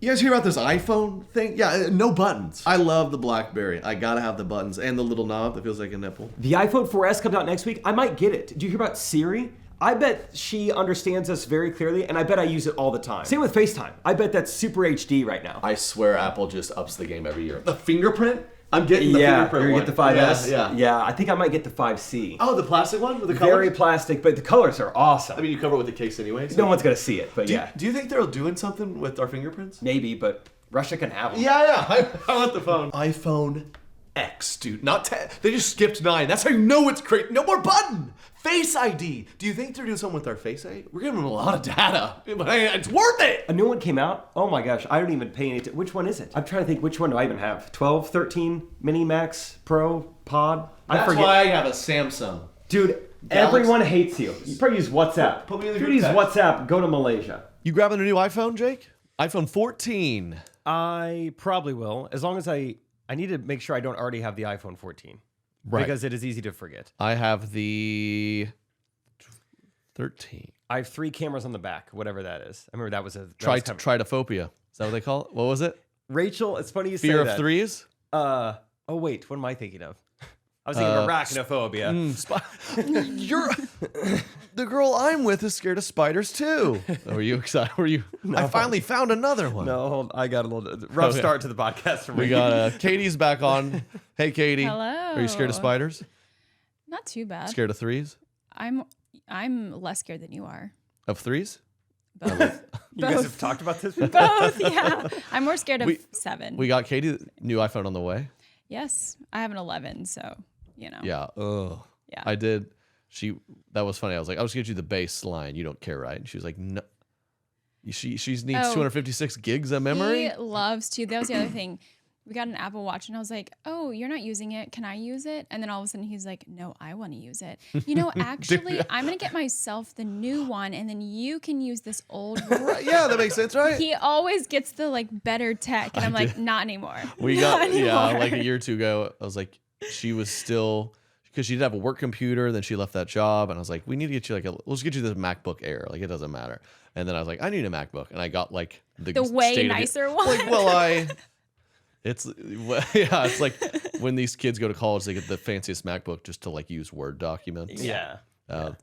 You guys hear about this iPhone thing? Yeah, no buttons. I love the BlackBerry. I gotta have the buttons and the little knob that feels like a nipple. The iPhone 4S comes out next week. I might get it. Do you hear about Siri? I bet she understands us very clearly, and I bet I use it all the time. Same with FaceTime. I bet that's super HD right now. I swear Apple just ups the game every year. The fingerprint? I'm getting the fingerprint one. You're gonna get the 5S? Yeah. I think I might get the 5C. Oh, the plastic one with the colors? Very plastic, but the colors are awesome. I mean, you cover it with the case anyway. So. No one's gonna see it, but Do you think they're doing something with our fingerprints? Maybe, but Russia can have them. Yeah. I want the phone. iPhone X, dude. Not 10. They just skipped 9. That's how you know it's great. No more button. Face ID. Do you think they're doing something with our Face ID? We're giving them a lot of data, but it's worth it. A new one came out. Oh my gosh, I don't even pay any attention. Which one is it? I'm trying to think, which one do I even have? 12, 13, Mini, Max, Pro, Pod? That's why I have a Samsung. Dude, everyone hates you. You probably use WhatsApp. Put me in the if you group use text. WhatsApp, go to Malaysia. You grabbing a new iPhone, Jake? iPhone 14. I probably will, as long as I need to make sure I don't already have the iPhone 14. Right. Because it is easy to forget. I have the 13. I have 3 cameras on the back, whatever that is. I remember that was a... Trypophobia. Is that what they call it? What was it? Rachel, it's funny you say that. Fear of threes? Oh wait, what am I thinking of? I was thinking of arachnophobia. You're... The girl I'm with is scared of spiders too. Were you excited? Were you? No. I finally found another one. No, I got a little rough start to the podcast for me. We got Katie's back on. Hey, Katie. Hello. Are you scared of spiders? Not too bad. Scared of threes? I'm less scared than you are. Of threes? Both. You guys have talked about this before? Both, yeah. I'm more scared of 7. We got Katie new iPhone on the way. Yes, I have an 11, so you know. Yeah. Ugh. Yeah. I did. That was funny. I was like, I'll just get you the baseline. You don't care, right? And she was like, no. She needs 256 gigs of memory. He loves to. That was the other thing. We got an Apple Watch, and I was like, oh, you're not using it. Can I use it? And then all of a sudden, he's like, no, I want to use it. You know, actually, I'm going to get myself the new one, and then you can use this old one. Yeah, that makes sense, right? He always gets the, better tech, and I'm like, not anymore. We got, like a year or two ago, I was like, she was still... Because she did have a work computer, then she left that job, and I was like, we need to get you let's get you this MacBook Air. Like, it doesn't matter. And then I was like, I need a MacBook. And I got the way nicer one. It's like when these kids go to college, they get the fanciest MacBook just to use Word documents. Yeah.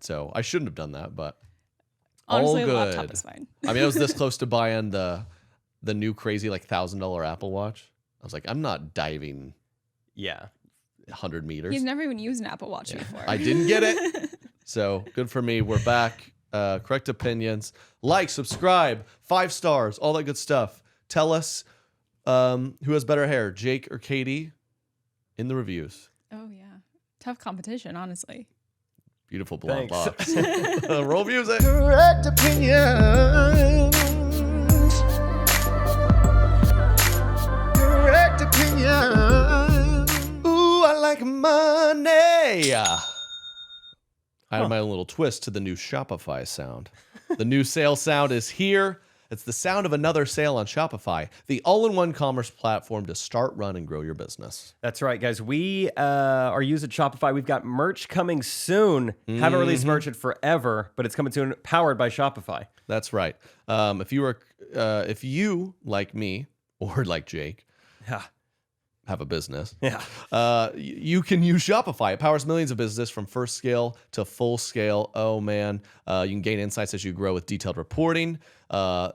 So I shouldn't have done that, but honestly, all good. A laptop is fine. I mean, I was this close to buying the new crazy $1,000 Apple Watch. I was like, I'm not diving. Yeah. 100 meters. He's never even used an Apple Watch before. I didn't get it. So good for me. We're back. Correct opinions. Like, subscribe, 5 stars, all that good stuff. Tell us who has better hair, Jake or Katie, in the reviews. Oh, yeah. Tough competition, honestly. Beautiful blonde box. Roll music. Correct opinions. Correct opinions. I like money. I had my own little twist to the new Shopify sound. The new sale sound is here. It's the sound of another sale on Shopify, the all-in-one commerce platform to start, run, and grow your business. That's right, guys. We are using Shopify. We've got merch coming soon. Haven't released merch in forever, but it's coming soon, powered by Shopify. That's right. If you, like me, or like Jake, have a business. You can use Shopify. It powers millions of businesses from first scale to full scale. Oh man, you can gain insights as you grow with detailed reporting.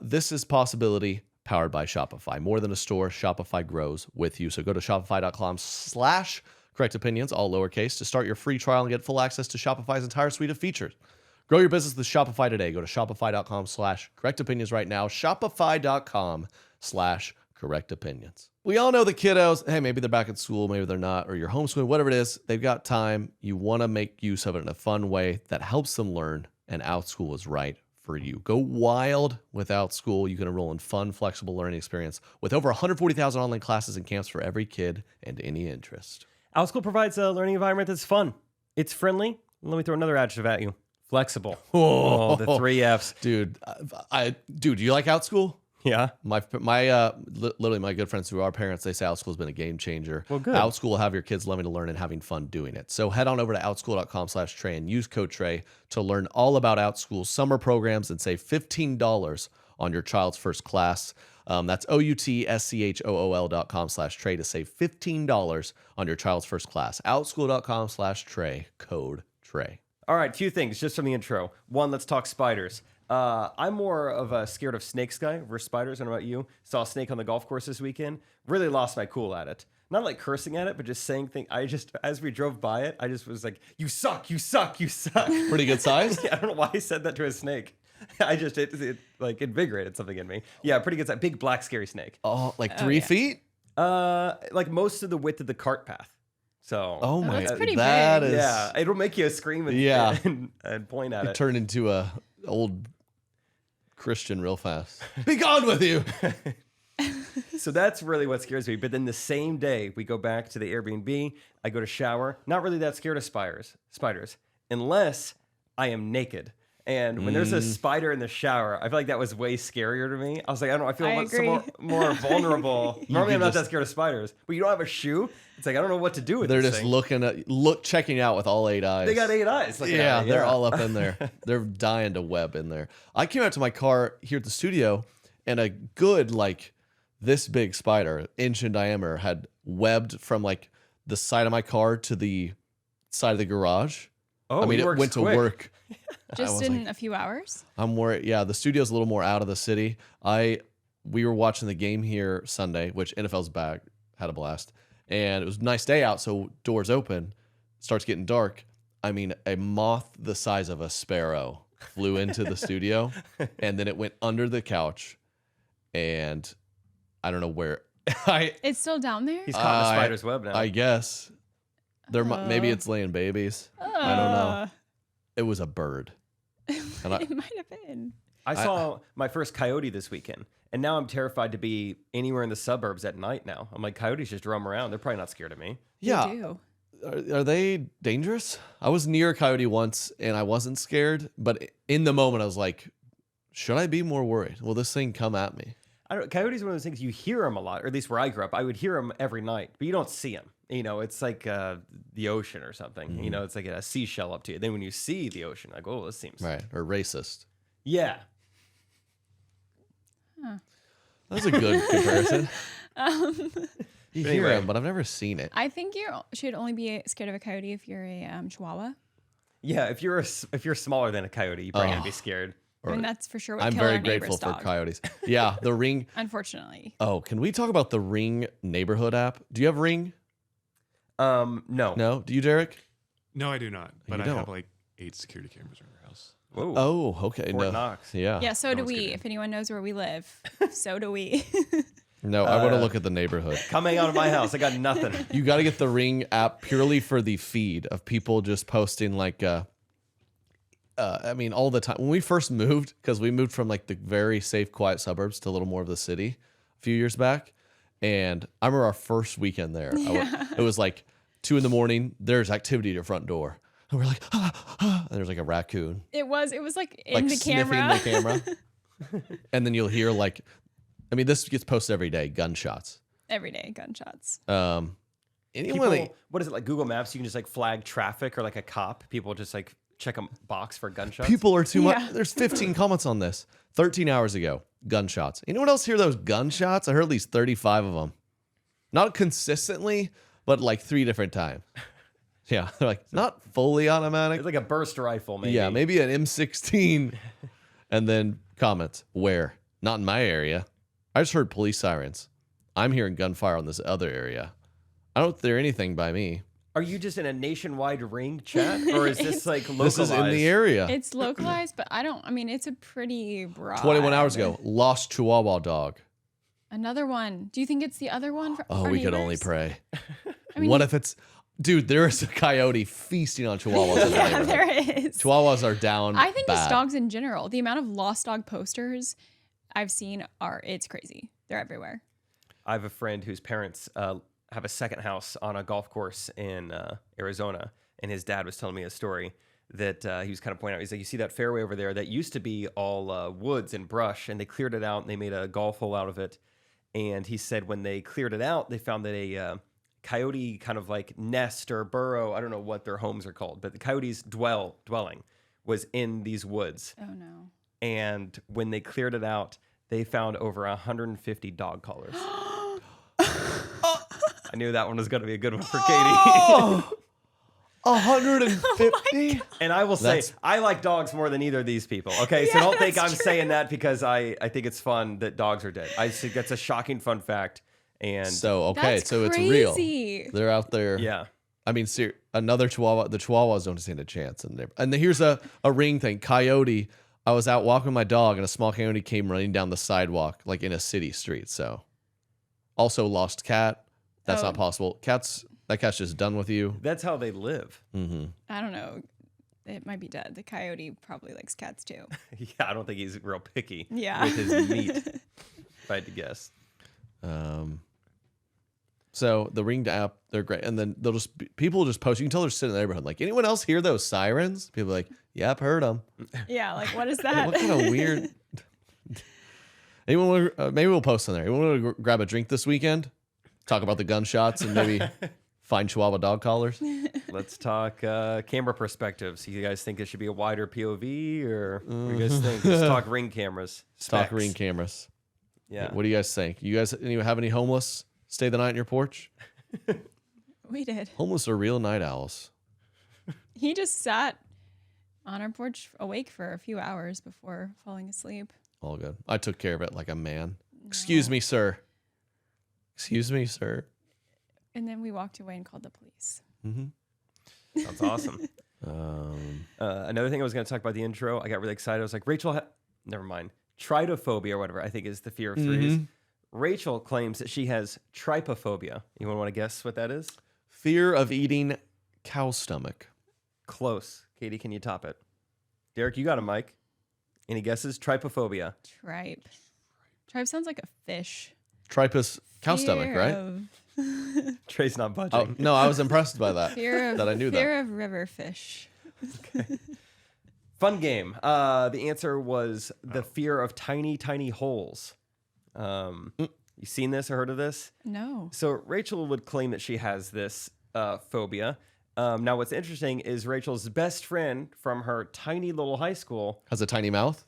This is possibility powered by Shopify. More than a store, Shopify grows with you. So go to shopify.com/correctopinions, all lowercase, to start your free trial and get full access to Shopify's entire suite of features. Grow your business with Shopify today. Go to shopify.com/correctopinions right now. Shopify.com/correctopinions. We all know the kiddos, hey, maybe they're back at school, maybe they're not, or you're homeschooling, whatever it is, they've got time. You want to make use of it in a fun way that helps them learn, and OutSchool is right for you. Go wild with OutSchool. You can enroll in fun, flexible learning experience with over 140,000 online classes and camps for every kid and any interest. OutSchool provides a learning environment that's fun. It's friendly. Let me throw another adjective at you. Flexible. Oh, the 3 Fs. Dude, do you like OutSchool? Yeah. Literally my good friends who are parents, they say OutSchool has been a game changer. Well, good. OutSchool will have your kids loving to learn and having fun doing it. So head on over to outschool.com/Trey and use code Trey to learn all about OutSchool's summer programs and save $15 on your child's first class. That's outschool.com/Trey to save $15 on your child's first class. Outschool.com/Trey, code Trey. All right, few things just from the intro. One, let's talk spiders. I'm more of a scared of snakes guy versus spiders. I don't know about you. Saw a snake on the golf course this weekend. Really lost my cool at it. Not like cursing at it, but just saying things. As we drove by it, I just was like, you suck, you suck, you suck. Pretty good size? I don't know why he said that to a snake. It like invigorated something in me. Yeah, pretty good size. Big black scary snake. Oh, like 3 feet? Like most of the width of the cart path. So. Oh my, that's pretty that big. is. Yeah, it'll make you scream and point at It it. turned into a old Christian real fast. Be gone with you. So that's really what scares me. But then the same day we go back to the Airbnb, I go to shower. Not really that scared of spiders, unless I am naked. And when there's a spider in the shower, I feel like that was way scarier to me. I was like, I don't know, I feel so more vulnerable. Normally I'm not that scared of spiders, but you don't have a shoe. It's like, I don't know what to do with They're this just thing. checking out with all 8 eyes. They got 8 eyes. Yeah, they're all up in there. They're dying to web in there. I came out to my car here at the studio, and a good, like, this big spider, inch in diameter, had webbed from, like, the side of my car to the side of the garage. Oh, I mean, it went to work. Just in a few hours? I'm worried. Yeah, the studio's a little more out of the city. We were watching the game here Sunday, which NFL's back, had a blast. And it was a nice day out, so doors open, starts getting dark. I mean, a moth the size of a sparrow flew into the studio, and then it went under the couch, and I don't know where. It's still down there? He's caught in a spider's web now. I guess. Maybe it's laying babies. I don't know. It was a bird. And It might have been. I saw my first coyote this weekend, and now I'm terrified to be anywhere in the suburbs at night now. I'm like, coyotes just roam around. They're probably not scared of me. Yeah. They do. Are they dangerous? I was near a coyote once, and I wasn't scared. But in the moment, I was like, should I be more worried? Will this thing come at me? Coyotes are one of those things, you hear them a lot, or at least where I grew up. I would hear them every night, but you don't see them. You know, it's like the ocean or something. Mm-hmm. You know, it's like a seashell up to you. Then when you see the ocean, like, oh, this seems... Right. Or racist. Yeah. That's a good comparison. You hear Anyway. them, but I've never seen it. I think you should only be scared of a coyote if you're a Chihuahua. Yeah, if you're smaller than a coyote, you probably gonna be scared. I mean, that's for sure what I'm killed very our neighbor's grateful for dog. coyotes. Yeah, the Ring. Unfortunately. Oh, can we talk about the Ring neighborhood app? Do you have Ring? No. No? Do you, Derek? No, I do not. But You I don't? have like 8 security cameras around our house. Whoa. Oh, okay. Fort No. Knox. Yeah. Yeah, so do one's we. kidding. If anyone knows where we live, so do we. No, I want to look at the neighborhood. Come hang out at my house. I got nothing. You got to get the Ring app purely for the feed of people just posting like, I mean, all the time. When we first moved, because we moved from like the very safe, quiet suburbs to a little more of the city a few years back. And I remember our first weekend there. It was like 2 a.m. There's activity at your front door. And we're like, and there's like a raccoon. It was like in Like the sniffing camera. the camera. And then you'll hear like, I mean, this gets posted every day, gunshots. Every day, gunshots. Anyone People, what is it, like Google Maps? You can just like flag traffic or like a cop. People just like check a box for gunshots. People are too much. Yeah. There's 15 comments on this. 13 hours ago, gunshots. Anyone else hear those gunshots? I heard at least 35 of them. Not consistently, but like 3 different times. Yeah, they're like not fully automatic. It's like a burst rifle, maybe. Yeah, maybe an M16. And then comments. Where? Not in my area. I just heard police sirens. I'm hearing gunfire on this other area. I don't hear anything by me. Are you just in a nationwide Ring chat, or is this like localized? This is in the area. It's localized, but I mean, it's a pretty broad. 21 hours ago, lost Chihuahua dog. Another one. Do you think it's the other one? For Oh, our we could only neighbors? pray. I mean, What if it's... Dude, there is a coyote feasting on chihuahuas in the Yeah, neighborhood. there is. Chihuahuas are down I think bad. it's dogs in general. The amount of lost dog posters I've seen it's crazy. They're everywhere. I have a friend whose parents have a second house on a golf course in Arizona, and his dad was telling me a story that he was kind of pointing out. He's like, you see that fairway over there that used to be all woods and brush, and they cleared it out and they made a golf hole out of it. And he said when they cleared it out, they found that a coyote kind of like nest or burrow, I don't know what their homes are called, but the coyote's dwelling was in these woods. Oh no. And when they cleared it out, they found over 150 dog collars. I knew that one was going to be a good one for Katie. Oh, 150? And I will say, I like dogs more than either of these people. Okay, so don't think I'm saying that because I think it's fun that dogs are dead. I think that's a shocking fun fact. And So, okay, That's so crazy. it's real. They're out there. yeah. I mean, another Chihuahua. The Chihuahuas don't stand a chance. And here's a ring thing. Coyote. I was out walking my dog, and a small coyote came running down the sidewalk, like in a city street. So, also lost cat. That's not possible. That cat's just done with you. That's how they live. Mm-hmm. I don't know. It might be dead. The coyote probably likes cats too. Yeah, I don't think he's real picky Yeah. with his meat, if I had to guess. So the Ringed app, they're great, and then people will just post. You can tell they're sitting in the neighborhood. Like, anyone else hear those sirens? People are like, yep, heard them. Yeah, like what is that? What kind of weird? Anyone want maybe we'll post on there. Anyone want to grab a drink this weekend? Talk about the gunshots and maybe find Chihuahua dog collars. Let's talk camera perspectives. So you guys think it should be a wider POV, or what do you guys think? Let's talk Ring cameras. Talk Specs. Ring cameras. Yeah. What do you guys think? You guys have any homeless stay the night on your porch? We did. Homeless are real night owls. He just sat on our porch awake for a few hours before falling asleep. All good. I took care of it like a man. Excuse me, sir. Excuse me, sir. And then we walked away and called the police. Mm-hmm. Sounds awesome. Another thing I was going to talk about the intro, I got really excited. I was like, Rachel, never mind. Trypophobia or whatever, I think is the fear of threes. Rachel claims that she has trypophobia. Anyone want to guess what that is? Fear of eating cow stomach. Close. Katie, can you top it? Derek, you got a mic. Any guesses? Trypophobia. Tripe. Tripe sounds like a fish. Tripe is cow stomach, right? Of, Trey's not budging. Oh, no, I was impressed by that. fear of that I knew fear of river fish. Fun game. The answer was the fear of tiny, tiny holes. You seen this or heard of this? No. So Rachel would claim that she has this phobia. Now, what's interesting is Rachel's best friend from her tiny little high school Has a tiny mouth.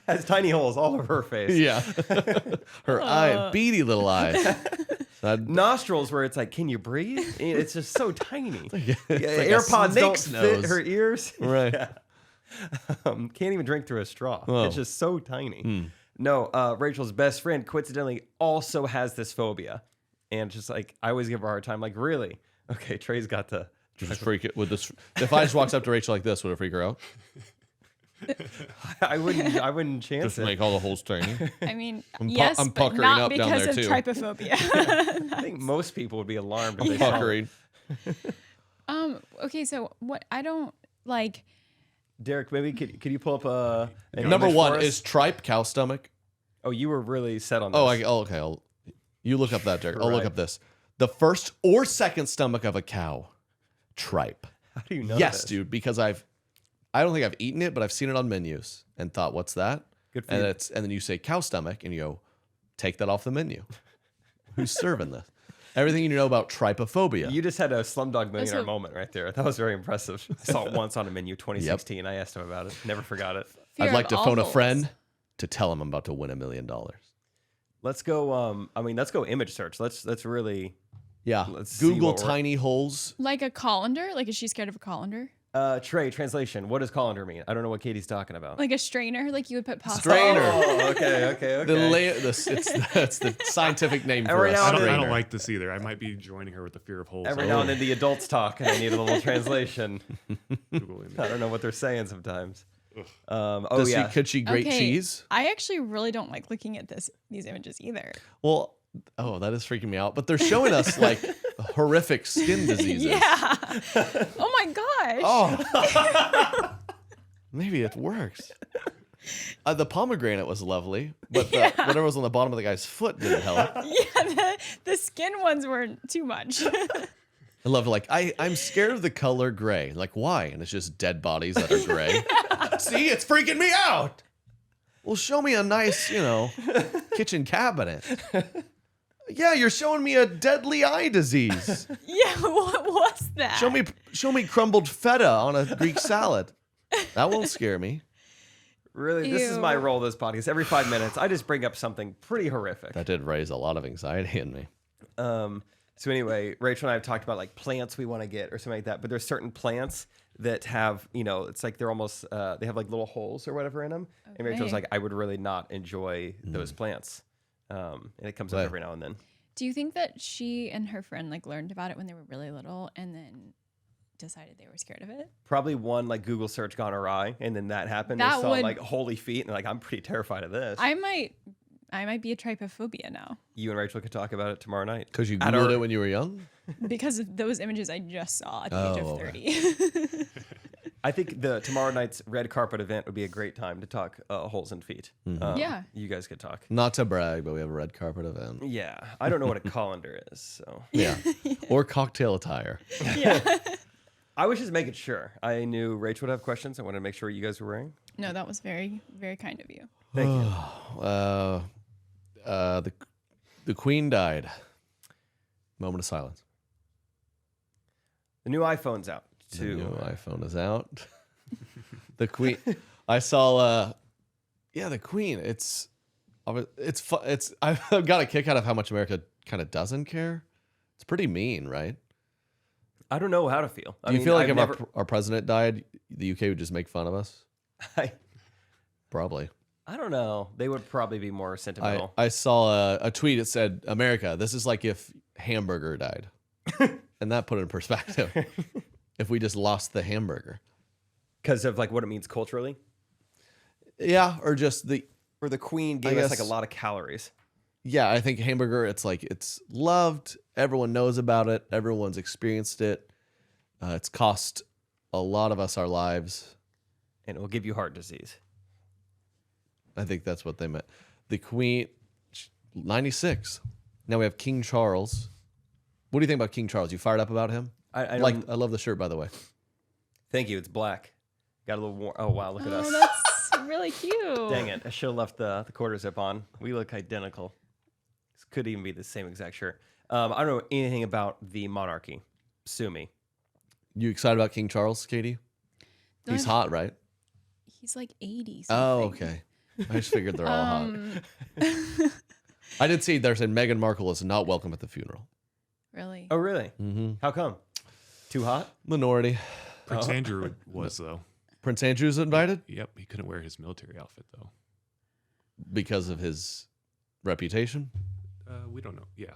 has tiny holes all over her face. Yeah. Her beady little eyes. Nostrils where it's like, can you breathe? It's just so tiny. It's like AirPods don't snake's fit nose. her ears. Right. Yeah. Can't even drink through a straw. Whoa. It's just so tiny. No, Rachel's best friend coincidentally also has this phobia. And just like, I always give her a hard time. Like, really? Okay, Trey's got the... Just freak it with this. If I just walked up to Rachel like this, would it freak her out? I wouldn't chance Just it. make all the holes tiny. I mean, I'm yes, I'm but puckering not up down because there of too. trypophobia. I think most people would be alarmed if I'm they saw it. puckering. Okay, so what I don't like. Derek, maybe could you pull up an Number image one for us? is tripe cow stomach. Oh, you were really set on this. Okay. You look up that, Derek. I'll look Right. up this. The first or second stomach of a cow, tripe. How do you know Yes, this? dude. Because I don't think I've eaten it, but I've seen it on menus and thought, "What's that?" Good for and you. and then you say cow stomach, and you go, "Take that off the menu." Who's serving this? Everything you know about trypophobia. You just had a Slumdog Millionaire Also- moment right there. That was very impressive. I saw it once on a menu, 2016. I asked him about it. Never forgot it. Fear I'd like of to all phone a holes. friend to tell him I'm about to win $1 million. Let's go. Let's go image search. Let's really. Yeah. Let's see Google what we're- tiny holes. Like a colander? Like, is she scared of a colander? Trey, translation. What does colander mean? I don't know what Katie's talking about. Like a strainer? Like you would put pasta. Strainer. Oh, okay. That's the scientific name for Every a now and then- I strainer. don't like this either. I might be joining her with the fear of holes. Every now and then the adults talk, and I need a little translation. Google image. I don't know what they're saying sometimes. Could she grate Okay, cheese? I actually really don't like looking at these images either. Well, that is freaking me out. But they're showing us like horrific skin diseases. Yeah. Oh my gosh. Oh. Maybe it works. The pomegranate was lovely, but whatever was on the bottom of the guy's foot didn't help. Yeah, the skin ones weren't too much. I love like I'm scared of the color gray. Like why? And it's just dead bodies that are gray. See, it's freaking me out. Well, show me a nice, kitchen cabinet. Yeah, you're showing me a deadly eye disease. Yeah, what was that? Show me crumbled feta on a Greek salad. That won't scare me. Really, this is Ew. my role. This podcast. Every 5 minutes, I just bring up something pretty horrific. That did raise a lot of anxiety in me. So anyway, Rachel and I have talked about like plants we want to get or something like that. But there's certain plants that have, it's like they're almost they have like little holes or whatever in them. Okay. And Rachel's like, I would really not enjoy those plants. And it comes up every now and then. Do you think that she and her friend like learned about it when they were really little and then decided they were scared of it? Probably one like Google search gone awry, and then that happened. That they saw would- like holy feet, and they're like, I'm pretty terrified of this. I might be a trypophobia now You and Rachel could talk about it tomorrow night. Because you At Googled our- it when you were young? because of those images I just saw at the age of okay. 30. I think the tomorrow night's red carpet event would be a great time to talk holes in feet. Yeah. You guys could talk. Not to brag, but we have a red carpet event. Yeah, I don't know what a colander is, so Yeah. Or cocktail attire. Yeah. I was just making sure. I knew Rachel would have questions. I wanted to make sure you guys were wearing. No, that was very, very kind of you. Thank you. The Queen died. Moment of silence. The new iPhone's out The too. new iPhone is out. The Queen. I saw. The Queen. It's I've got a kick out of how much America kind of doesn't care. It's pretty mean, right? I don't know how to feel. Do you feel like if our president died, the UK would just make fun of us? Probably. I don't know. They would probably be more sentimental. I saw a tweet. It said, "America, this is like if hamburger died," and that put it in perspective. If we just lost the hamburger, Because of like what it means culturally. yeah, or just the Or the Queen gave us like a lot of calories. yeah. I think hamburger. It's like it's loved. Everyone knows about it. Everyone's experienced it. It's cost a lot of us our lives. And it will give you heart disease. I think that's what they meant. The Queen, 96. Now we have King Charles. What do you think about King Charles? You fired up about him? I I love the shirt, by the way. Thank you. It's black. Got a little warm. Oh wow, look at us. Oh, that's really cute. Dang it! I should have left the quarter zip on. We look identical. This could even be the same exact shirt. I don't know anything about the monarchy. Sue me. You excited about King Charles, Katie? Don't He's I- hot, right? He's like 80 Oh, something. okay. I just figured they're all hot. I did see there said Meghan Markle is not welcome at the funeral. Really? Oh really? Mm-hmm. How come? Too hot? Minority. Prince Andrew was though. Prince Andrew's invited Yep, he couldn't wear his military outfit though. because of his reputation, We don't know. Yeah,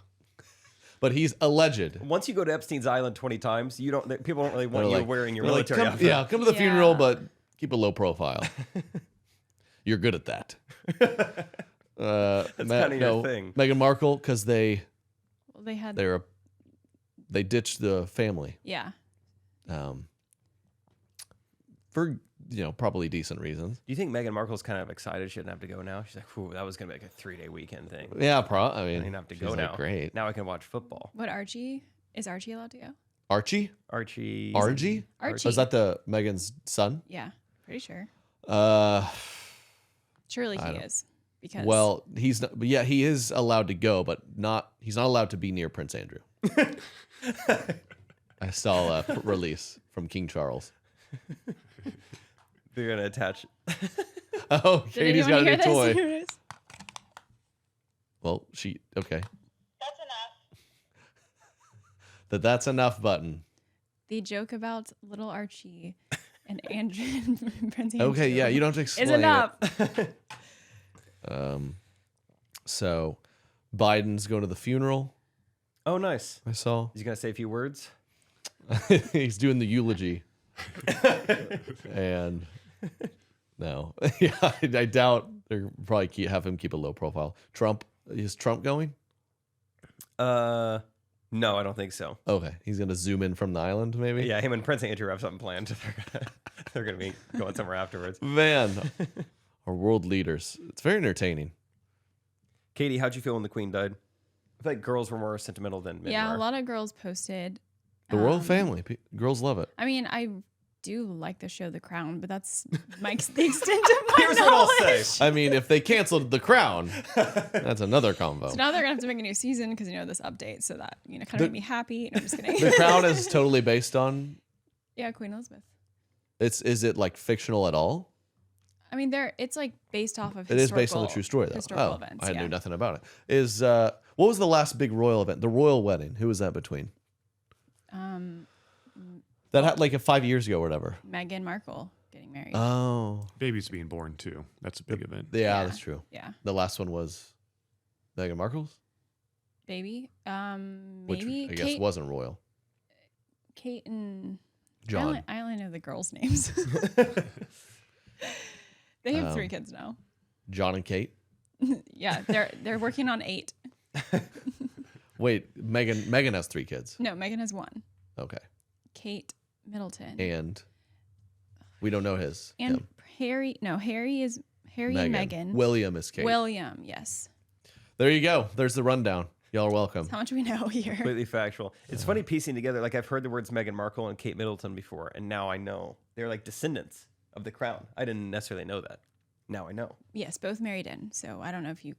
but he's alleged. Once you go to Epstein's Island 20 times, people don't really want They're you like- wearing your they're like, military come, outfit. yeah, come to the Yeah. funeral, but keep a low profile. You're good at that. That's kinda your thing. Meghan Markle, because they Well, they had. they ditched the family Yeah. for probably decent reasons. Do you think Meghan Markle's kind of excited she didn't have to go now? She's like, "Ooh, that was gonna be like a 3-day weekend thing. Yeah, I I mean, didn't have to she's go like, now. Great. Now I can watch football." What is Archie allowed to go? Archie? Archie. Archie. Is that the Meghan's son? Yeah, pretty sure. Uh, Surely I he don't- is because. well, he's not, but yeah, he is allowed to go, but he's not allowed to be near Prince Andrew. I saw a release from King Charles. They're gonna attach. Oh, Did Katie's anyone got a hear new this? toy. Here it is. Well, okay. That's enough. That's enough button. The joke about little Archie and Andrew and Prince Andrew. Okay, yeah, you don't have to explain Is enough. it. So Biden's going to the funeral. Oh, nice. I saw. He's gonna say a few words. He's doing the eulogy. And no, yeah, I doubt they're probably have him keep a low profile. Is Trump going? No, I don't think so. Okay, he's gonna zoom in from the island, maybe. Yeah, him and Prince Andrew have something planned. They're gonna be going somewhere afterwards. Man, our world leaders. It's very entertaining. Katie, how'd you feel when the Queen died? I feel like girls were more sentimental than men Yeah, were. a lot of girls posted. The royal family, girls love it. I mean, I do like the show The Crown, but that's the extent of my Here's what I'll knowledge. say. I mean, if they canceled The Crown, that's another combo. So now they're gonna have to make a new season because this update, so that kind of made me happy. No, I'm just kidding. The Crown is totally based on. Yeah, Queen Elizabeth. Is it like fictional at all? I mean, it's like based off of It is based on the true story, though. Historical events. I yeah. knew nothing about it. What was the last big royal event? The royal wedding. Who was that between? That had like 5 years ago or whatever. Meghan Markle getting married. Oh. Baby's being born too. That's a big event. Yeah, that's true. Yeah. The last one was Meghan Markle's? Baby. Which Maybe I guess Kate, wasn't royal. Kate and John. I only know the girls' names. They have 3 kids now. John and Kate? Yeah, they're working on 8. Wait, Meghan has 3 kids. No, Meghan has 1. Okay. Kate Middleton. And we don't know his. And him. Harry. No, Harry and Meghan. William is Kate. William, yes. There you go. There's the rundown. Y'all are welcome. That's how much we know here. Completely factual. It's funny piecing together. Like I've heard the words Meghan Markle and Kate Middleton before, and now I know they're like descendants of the crown. I didn't necessarily know that. Now I know. Yes, both married in. So I don't know if you.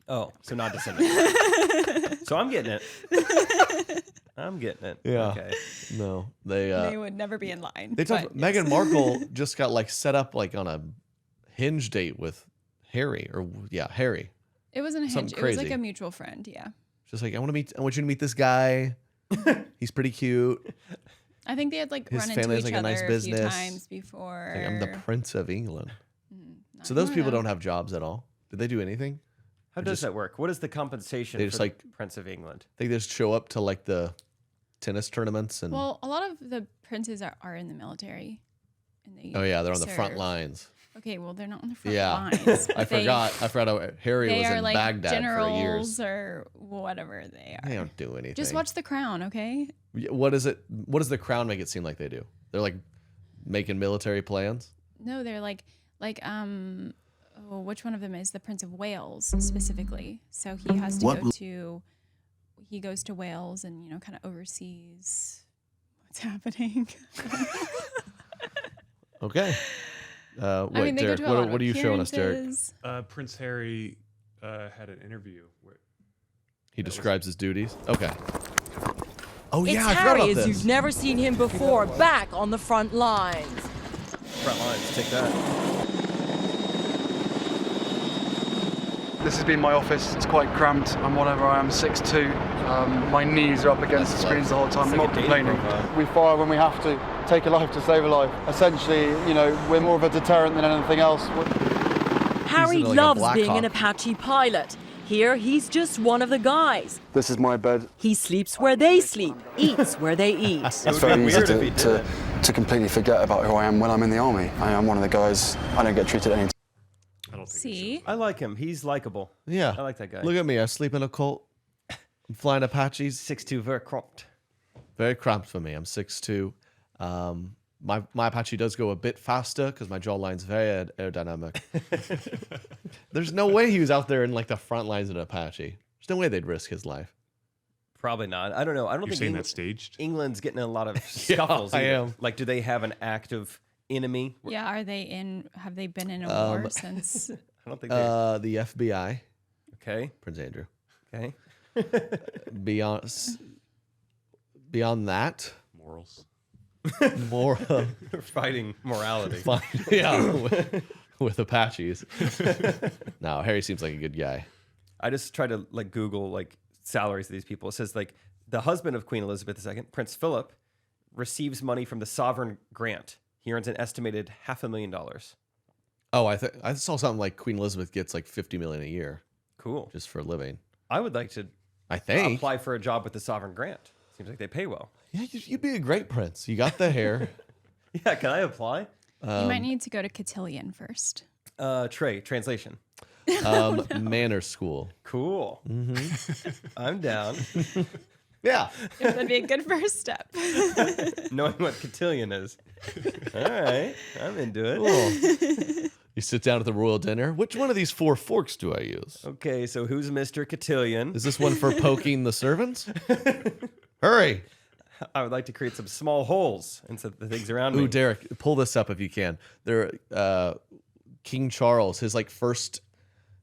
Oh, so not descendants. So I'm getting it. I'm getting it. Yeah. Okay. No, They would never be in line. They talked. but yes. Meghan Markle just got like set up like on a hinge date with Harry, Harry. It wasn't a hinge. Something It was like crazy. a mutual friend. Yeah. Just like I want you to meet this guy. He's pretty cute. I think they had like His run into family has, each like, a other nice a few business. times before. Like, I'm the Prince of England. I So those don't people know. don't have jobs at all. Did they do anything? How Or does just- that work? What is the compensation They for just, the like- Prince of England? They just show up to like the tennis tournaments and. Well, a lot of the princes are in the military. And they oh yeah, they're on the front serve. lines. Okay, well they're not on the front Yeah. lines. I forgot. Harry They was are in like Baghdad for years. generals or whatever they are. They don't do anything. Just watch The Crown, okay? What is it? What does the Crown make it seem like they do? They're like making military plans. No, they're which one of them is the Prince of Wales specifically? So he has to he goes to Wales and kind of oversees what's happening. Okay. Wait, I mean, they Derek, go to a lot what of are you showing us, Derek? appearances. Prince Harry had an interview where He describes his duties. Okay. Oh It's yeah, I forgot Harry about as this. you've never seen him before, back on the front lines. Front lines, take that. This has been my office. It's quite cramped. I'm whatever I am, 6'2". My knees are up against the screens the whole time. I'm like not a dating complaining. profile. We fire when we have to. Take a life to save a life. Essentially, we're more of a deterrent than anything else. Harry like a loves Black being an Hawk. Apache pilot. Here, he's just one of the guys. This is my bed. He sleeps where they sleep, eats where they eat. It's would very be easy weird if he did it. to completely forget about who I am when I'm in the army. I am one of the guys. I don't get treated any. I don't think See? I like him. He's likable. Yeah. I like that guy. Look at me. I sleep in a cult. I'm flying Apaches. 6'2", very cropped. Very cramped for me. I'm 6'2". My Apache does go a bit faster because my jawline's very aerodynamic. There's no way he was out there in like the front lines of an Apache. There's no way they'd risk his life. Probably not. I don't know. I don't You're think saying that's staged? England's getting in a lot of scuffles. I either. am. Like, do they have an active enemy? Yeah, have they been in a war since? I don't think they. The FBI, Okay. Prince Andrew. Okay. Beyond that, Morals. more Fighting morality. fun. Yeah, with Apaches. No, Harry seems like a good guy. I just tried to like Google like salaries of these people. It says like the husband of Queen Elizabeth II, Prince Philip, receives money from the sovereign grant. He earns an estimated $500,000. Oh, I saw something like Queen Elizabeth gets like $50 million a year Cool. just for a living. I would like to I think. apply for a job with the sovereign grant. Seems like they pay well. Yeah, you'd be a great prince. You got the hair. Yeah, can I apply? You might need to go to cotillion first. Trey, translation. Manners school. Cool. Mm-hmm. I'm down. Yeah. That'd be a good first step. Knowing what cotillion is. All right, I'm into it. Cool. You sit down at the royal dinner. Which one of these 4 forks do I use? Okay, so who's Mr. Cotillion? Is this one for poking the servants? Hurry. I would like to create some small holes into the things around me. Ooh, Derek, pull this up if you can. King Charles, his like first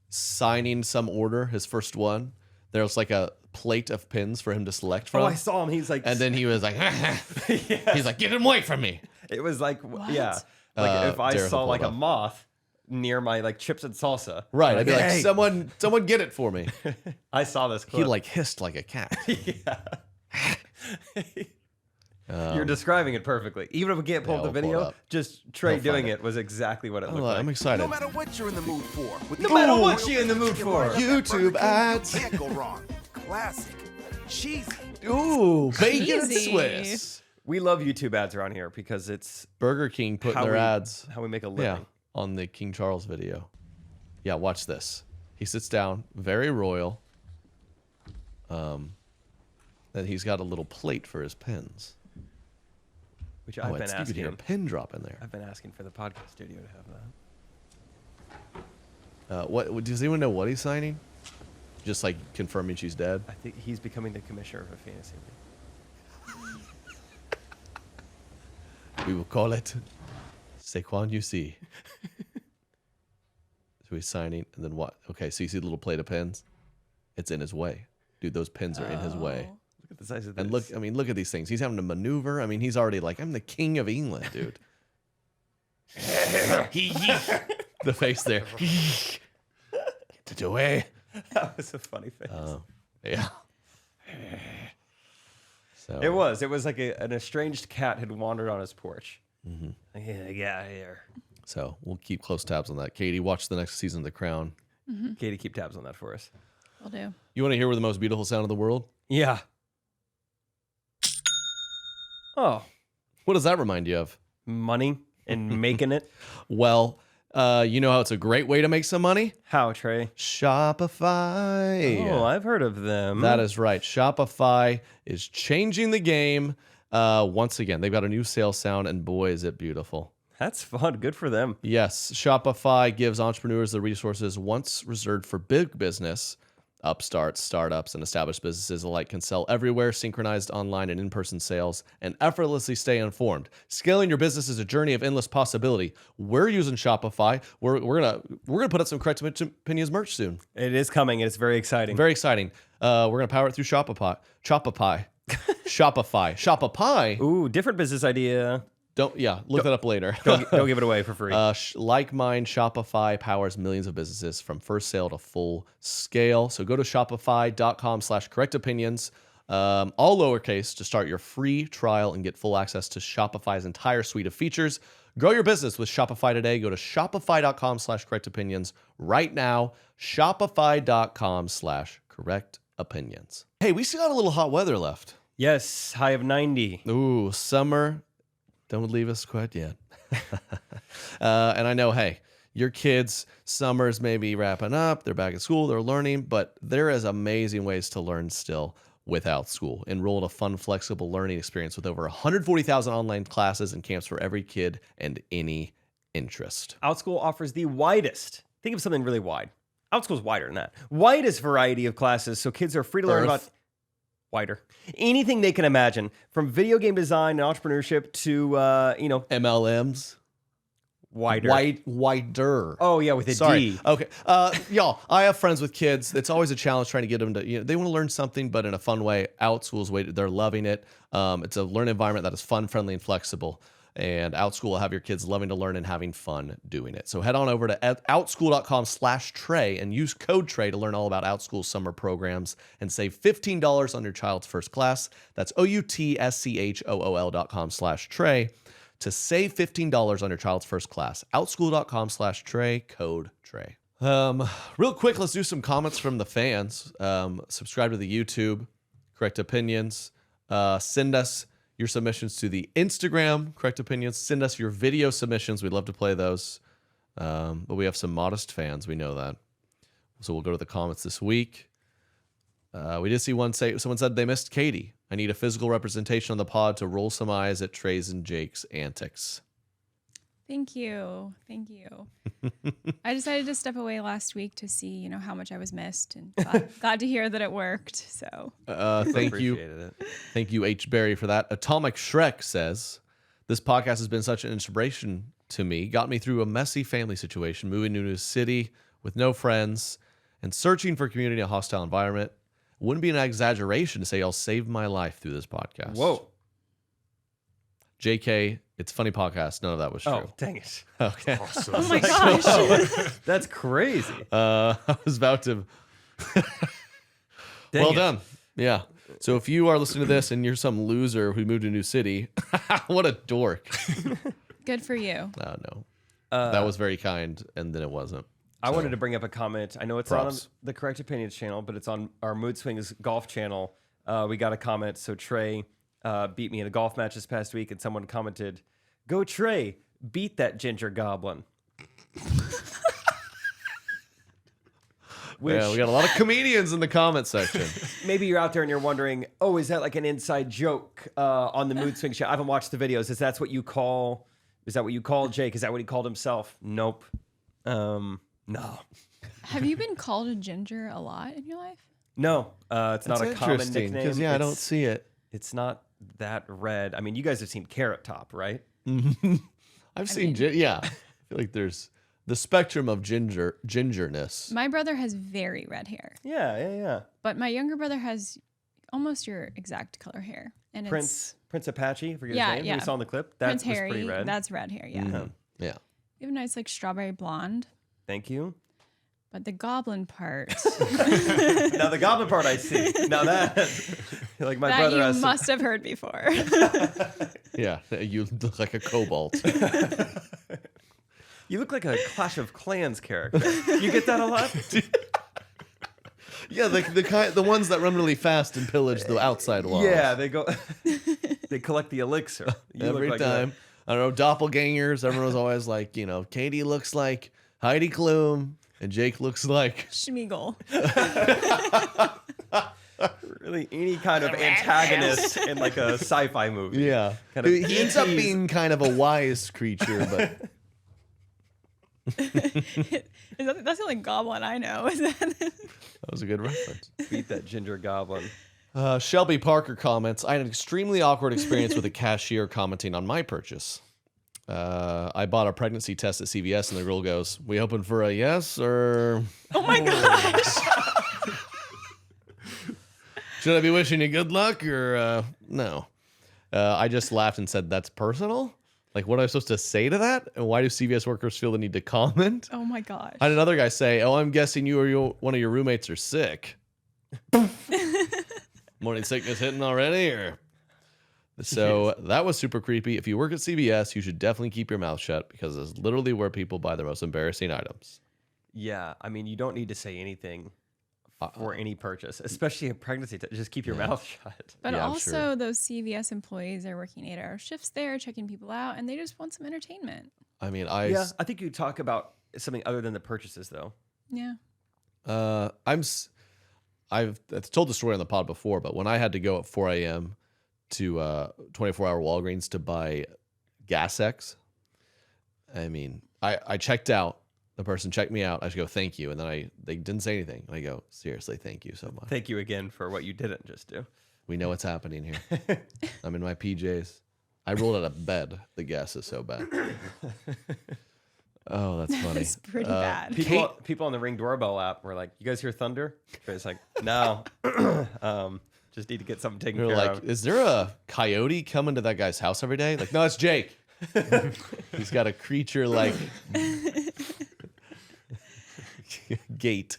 signing some order, his first one. There's like a plate of pins for him to select from. Oh, I saw him. He's like, And then he was like, he's like, get him away from me. it was like, yeah, like if I Derek will saw pull like it a up. moth near my like chips and salsa. Right. I'd be like, "Hey." someone get it for me. I saw this He clip. like hissed like a cat. You're describing it perfectly. Even if we can't pull up the we'll pull it video, up. just Trey We'll doing find it was exactly what it looked like. I'm excited. No matter what you're in the mood for. With No matter what you're in the mood for. YouTube ads. Can't go wrong. Classic. Cheesy. Ooh, bacon and Cheesy. Swiss. We love YouTube ads around here because it's Burger King putting how their we, ads. how we make a living. Yeah, on the King Charles video. Yeah, watch this. He sits down, very royal. Then he's got a little plate for his pens. Which Oh, I've been you could hear a asking. pin drop in there. I've been asking for the podcast studio to have that. What does anyone know what he's signing? Just like confirming she's dead. I think he's becoming the commissioner of a fantasy league. We will call it Saquon UC. So he's signing, and then what? Okay, so you see the little plate of pins? It's in his way. Dude, those pins are in his way. Look at the size of this. And look at these things. He's having to maneuver. I mean, he's already like, I'm the king of England, dude. The face there. Get it away. That was a funny face. Yeah. So It was like an estranged cat had wandered on his porch. Like, yeah, get out of here. So we'll keep close tabs on that. Katie, watch the next season of The Crown. Katie, keep tabs on that for us. Will do. You want to hear the most beautiful sound in the world? Yeah. Oh, What does that remind you of? money and making it. Well, you know how it's a great way to make some money? How, Trey? Shopify. Oh, I've heard of them. That is right. Shopify is changing the game. Once again, they've got a new sales sound, and boy, is it beautiful. That's fun. Good for them. Yes, Shopify gives entrepreneurs the resources once reserved for big business. Upstarts, startups, and established businesses alike can sell everywhere, synchronized online and in-person sales, and effortlessly stay informed. Scaling your business is a journey of endless possibility. We're using Shopify. We're gonna put up some Correct Opinions merch soon. It is coming, and it's very exciting. Very exciting. We're gonna power it through Shopify. Shopify. Ooh, different business idea. Look that up later. Don't give it away for free. Like mine, Shopify powers millions of businesses from first sale to full scale. So go to shopify.com/correctopinions, all lowercase, to start your free trial and get full access to Shopify's entire suite of features. Grow your business with Shopify today. Go to shopify.com/correctopinions right now. Shopify.com/correctopinions. Hey, we still got a little hot weather left. Yes, high of 90. Ooh, summer. Don't leave us quite yet. And I know, hey, your kids, summer's maybe wrapping up. They're back at school. They're learning. But there is amazing ways to learn still without school. Enroll in a fun, flexible learning experience with over 140,000 online classes and camps for every kid and any interest. OutSchool offers the widest. Think of something really wide. OutSchool's wider than that. Widest variety of classes, so kids are free to learn about wider anything they can imagine, from video game design and entrepreneurship to MLMs. wider. Oh yeah, with a Sorry. D. Okay. Y'all, I have friends with kids. It's always a challenge trying to get them to, they want to learn something, but in a fun way. OutSchool's way, they're loving it. It's a learning environment that is fun, friendly, and flexible. And OutSchool will have your kids loving to learn and having fun doing it. So head on over to outschool.com/Trey and use code Trey to learn all about OutSchool summer programs and save $15 on your child's first class. That's OUTSCHOOL.com/Trey to save $15 on your child's first class. Outschool.com/Trey, code Trey. Real quick, let's do some comments from the fans. Subscribe to the YouTube, Correct Opinions. Send us your submissions to the Instagram, Correct Opinions. Send us your video submissions. We'd love to play those. But we have some modest fans. We know that. So we'll go to the comments this week. We did see someone said they missed Katie. I need a physical representation on the pod to roll some eyes at Trey's and Jake's antics. Thank you. I decided to step away last week to see, how much I was missed, and glad to hear that it worked. So thank you. It. Thank you, H. Berry, for that. Atomic Shrek says, this podcast has been such an inspiration to me. Got me through a messy family situation, moving to a new city with no friends and searching for community in a hostile environment. Wouldn't be an exaggeration to say y'all saved my life through this podcast. Whoa. JK, it's a funny podcast. None of that was true. Oh, dang it. Okay. Awesome. Oh my gosh. That's crazy. I was about to. Dang Well it. done. Yeah. So if you are listening to this and you're some loser who moved to a new city, what a dork. Good for you. Oh, no. That was very kind, and then it wasn't. I wanted to bring up a comment. I know it's not on Props. the Correct Opinions channel, but it's on our Mood Swings golf channel. We got a comment. So Trey beat me in a golf match this past week, and someone commented, "Go Trey, beat that ginger goblin." Which, Yeah, we got a lot of comedians in the comment section. maybe you're out there and you're wondering, oh, is that like an inside joke on the Mood Swings show? I haven't watched the videos. Is that what you call Jake? Is that what he called himself? Nope. No. Have you been called a ginger a lot in your life? No, it's not a common interesting, nickname. because, I don't It's- see it. It's not that red. I mean, you guys have seen Carrot Top, right? I've seen, yeah. I feel like there's the spectrum of gingerness. My brother has very red hair, Yeah. but my younger brother has almost your exact color hair. And Prince Apache, I forget Yeah, his name. yeah. We saw in the clip. it's That Prince was Harry. pretty red. That's red hair, yeah. Mhm. Yeah. You have a nice like strawberry blonde, Thank you. but the goblin part Now the goblin part I see. Now that, like my that brother you has. must have heard before. Yeah. You look like a kobold. You look like a Clash of Clans character. You get that a lot? Yeah, the ones that run really fast and pillage the outside walls. Yeah, they go. They collect the elixir. You look Every like time. I don't know, doppelgangers. Everyone was always like, Katie looks like Heidi Klum, and Jake looks like. Schmeagol. Really any kind of antagonist in like a sci-fi movie. Yeah. Kind of He ends up ETs. being kind of a wise creature, but. That's the only goblin I know. Is that? That was a good reference. Beat that ginger goblin. Shelby Parker comments, I had an extremely awkward experience with a cashier commenting on my purchase. I bought a pregnancy test at CVS, and the girl goes, "We open for a yes or Oh my gosh. should I be wishing you good luck or no?" I just laughed and said, "That's personal? Like, what am I supposed to say to that? And why do CVS workers feel the need to comment?" Oh my gosh. I had another guy say, "Oh, I'm guessing you or one of your roommates are sick." Morning sickness hitting already, or so that was super creepy. If you work at CVS, you should definitely keep your mouth shut because it's literally where people buy the most embarrassing items. Yeah, I mean, you don't need to say anything for any purchase, especially a pregnancy test. Just keep your mouth shut. But Yeah, I'm also, sure. those CVS employees are working 8-hour shifts there, checking people out, and they just want some entertainment. I mean, Yeah, I think you talk about something other than the purchases, though. Yeah. I've told the story on the pod before, but when I had to go at 4 a.m. to 24-hour Walgreens to buy Gas X, I mean, I checked out. The person checked me out. I should go, "Thank you," and then they didn't say anything. And I go, "Seriously, thank you so much. Thank you again for what you didn't just do. We know what's happening here." I'm in my PJs. I rolled out of bed. The gas is so bad. Oh, that's funny. It's pretty bad. People on the Ring doorbell app were like, "You guys hear thunder?" It's like, "No, just need to get something taken They're care like, of." "Is there a coyote coming to that guy's house every day?" Like, "No, it's Jake. He's got a creature like gate."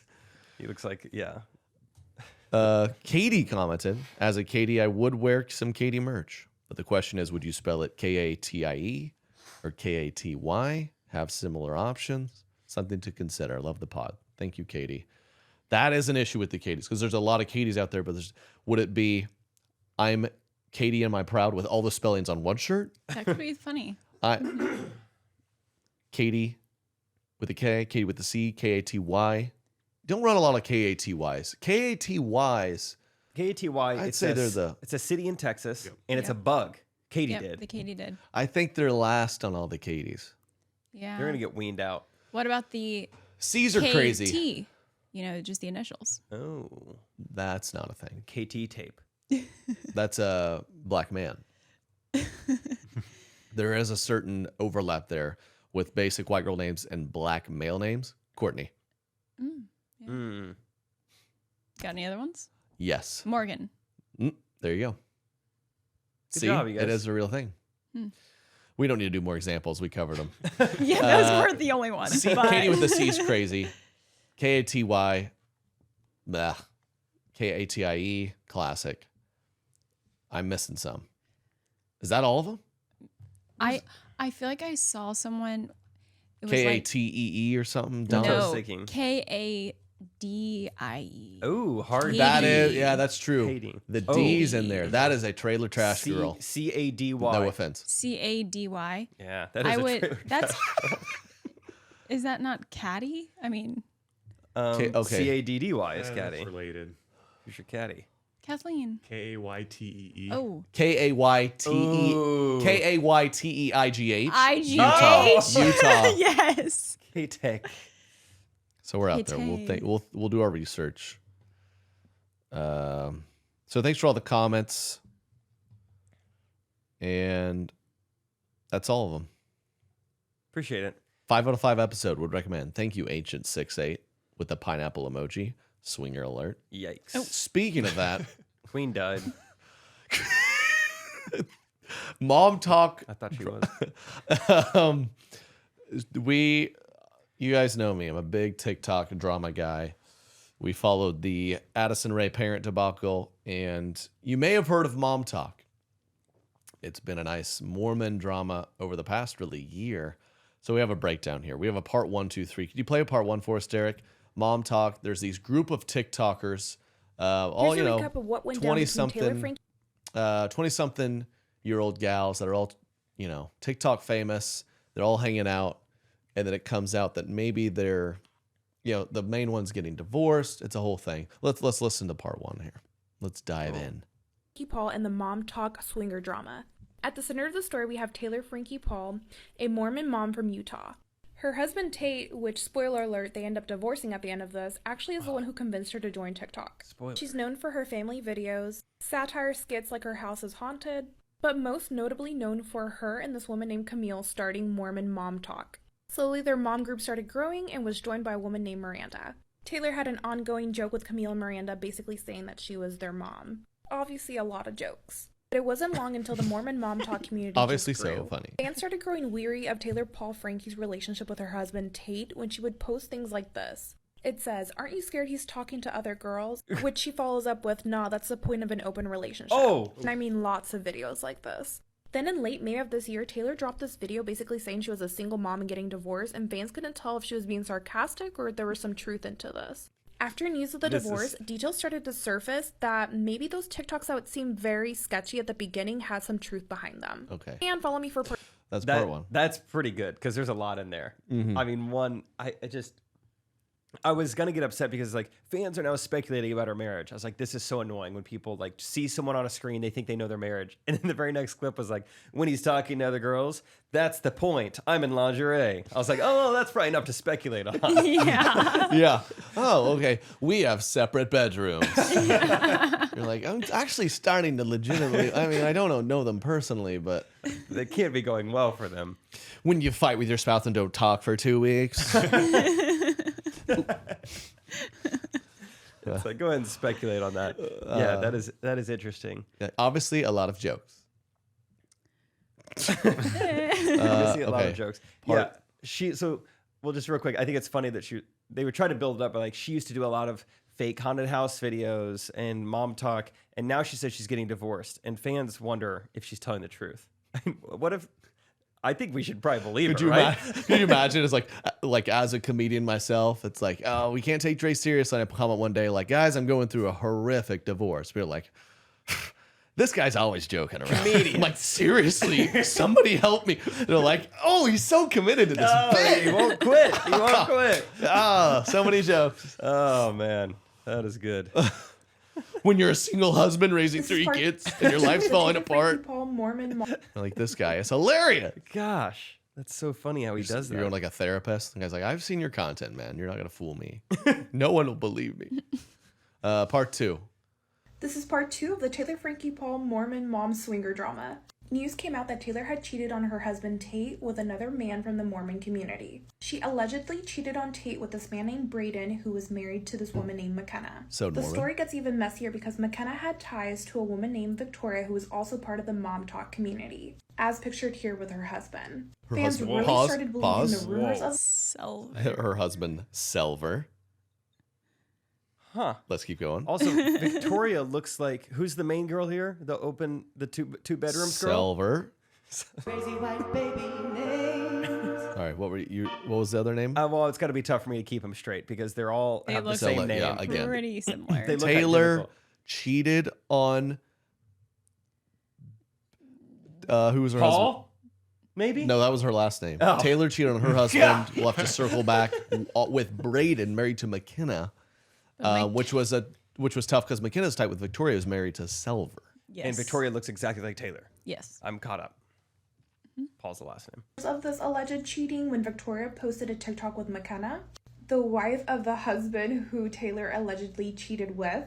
He looks like, yeah. Katie commented, "As a Katie, I would wear some Katie merch. But the question is, would you spell it Katie or Katy? Have similar options. Something to consider. Love the pod. Thank you, Katie." That is an issue with the Katies because there's a lot of Katies out there, but would it be I'm Katie and my proud with all the spellings on one shirt? That could be funny. Katie with a K, Katie with a C, Katy. Don't run a lot of Katys. Katys. Katy. I'd say it's a city in Texas, and it's a bug. Katie Yep, did. the Katie did. I think they're last on all the Katys. Yeah. They're gonna get weaned out. What about the C's are crazy. KT? You know, just the initials. Oh, That's not a thing. KT tape. That's a black man. There is a certain overlap there with basic white girl names and black male names. Courtney. Mm. Got any other ones? Yes. Morgan. There you go. Good See, job, you it guys. is a real thing. We don't need to do more examples. We covered them. Yeah, those weren't the only ones. But... Katie with the C is crazy. Katy, Katie, classic. I'm missing some. Is that all of them? I feel like I saw someone. It was Katee or something. Dumb. No, thinking. Kadie. Oh, hard. That is, yeah, that's true. Katie. The D's in there. That is a trailer trash girl. Cady. No offense. Cady. Yeah, that is a trailer That's. Is that not caddy? I mean. Okay. Caddy is caddy. That's related. Who's your caddy? Kathleen. Kaytee. Oh. Kayteigh. Utah. Utah. Yes. K-Tech. So we're out there. We'll do our research. So thanks for all the comments, and that's all of them. Appreciate it. 5 out of 5 episode would recommend. Thank you, Ancient 68 with the pineapple emoji. Swinger alert. Yikes. Speaking of that, Queen died. Mom talk. I thought she was. You guys know me. I'm a big TikTok drama guy. We followed the Addison Rae parent debacle, and you may have heard of Mom Talk. It's been a nice Mormon drama over the past really year. So we have a breakdown here. We have a part 1, 2, 3. Could you play a part 1 for us, Derek? Mom Talk. There's these group of TikTokers, all, Here's a recap of what went down between Taylor Frank 20-something-year-old gals that are all, TikTok famous. They're all hanging out. And then it comes out that maybe they're, the main one's getting divorced. It's a whole thing. Let's listen to part 1 here. Let's dive in. Frankie Paul and the Mom Talk swinger drama. At the center of the story, we have Taylor Frankie Paul, a Mormon mom from Utah. Her husband Tate, which, spoiler alert, they end up divorcing at the end of this, actually is the one who convinced her to join TikTok. Spoiler. She's known for her family videos, satire skits like Her House is Haunted, but most notably known for her and this woman named Camille starting Mormon Mom Talk. Slowly, their mom group started growing and was joined by a woman named Miranda. Taylor had an ongoing joke with Camille and Miranda, basically saying that she was their mom. Obviously, a lot of jokes. But it wasn't long until the Mormon Mom Talk community Obviously just grew. so funny. Fans started growing weary of Taylor Paul Frankie's relationship with her husband Tate when she would post things like this. It says, "Aren't you scared he's talking to other girls?" Which she follows up with, "Nah, that's the point of an open relationship." Oh! And I mean lots of videos like this. Then in late May of this year, Taylor dropped this video basically saying she was a single mom and getting divorced, and fans couldn't tell if she was being sarcastic or if there was some truth into this. After news of the divorce, details started to surface that maybe those TikToks that would seem very sketchy at the beginning had some truth behind them. Okay. And follow me for That's part 1. That's pretty good because there's a lot in there. Mm-hmm. I mean, I was gonna get upset because fans are now speculating about her marriage. I was like, this is so annoying when people see someone on a screen, they think they know their marriage, and then the very next clip was when he's talking to other girls. That's the point. I'm in lingerie. I was like, oh, that's probably enough to speculate on. Yeah. Yeah. Oh, okay. We have separate bedrooms. You're like, I'm actually starting to legitimately. I mean, I don't know them personally, but They can't be going well for them. When you fight with your spouse and don't talk for 2 weeks. It's go ahead and speculate on that. Yeah, that is interesting. Obviously, a lot of jokes. Obviously, a lot of jokes. Part- So, well, just real quick, I think it's funny that they would try to build it up, but she used to do a lot of fake haunted house videos and Mom Talk, and now she says she's getting divorced, and fans wonder if she's telling the truth. What if? I think we should probably believe her, right? Could you imagine? It's like as a comedian myself, it's oh, we can't take Trey seriously. And I comment one day, guys, I'm going through a horrific divorce. We're like, this guy's always joking around. Comedian. I'm seriously, somebody help me. They're oh, he's so committed to this bit. He won't quit. He won't quit. So many jokes. Oh, man. That is good. When you're a single husband raising 3 kids and your life's falling apart. Paul Mormon mom. This guy is hilarious. Gosh, that's so funny how he does that. You're going a therapist. The guy's I've seen your content, man. You're not going to fool me. No one will believe me. Part 2. This is part 2 of the Taylor Frankie Paul Mormon mom swinger drama. News came out that Taylor had cheated on her husband Tate with another man from the Mormon community. She allegedly cheated on Tate with this man named Braden, who was married to this woman named McKenna. So the Mormon. story gets even messier because McKenna had ties to a woman named Victoria, who was also part of the Mom Talk community, as pictured here with her husband. Fans really started believing the rumors of her husband Selver. Huh. Let's keep going. Also, Victoria looks like, who's the main girl here? The two bedrooms girl? Selver. Crazy white baby names. All right, what was the other name? Well, it's got to be tough for me to keep them straight because they all have the same name. Yeah, again. Pretty similar. They look Taylor identical. cheated on who was her husband? Paul? Maybe? No, that was her last name. Oh. Taylor cheated on her husband. We'll have to circle back with Braden, married to McKenna, which was tough because McKenna's type with Victoria is married to Selver. Yes. And Victoria looks exactly like Taylor. Yes. I'm caught up. Paul's the last name. of this alleged cheating when Victoria posted a TikTok with McKenna, the wife of the husband who Taylor allegedly cheated with.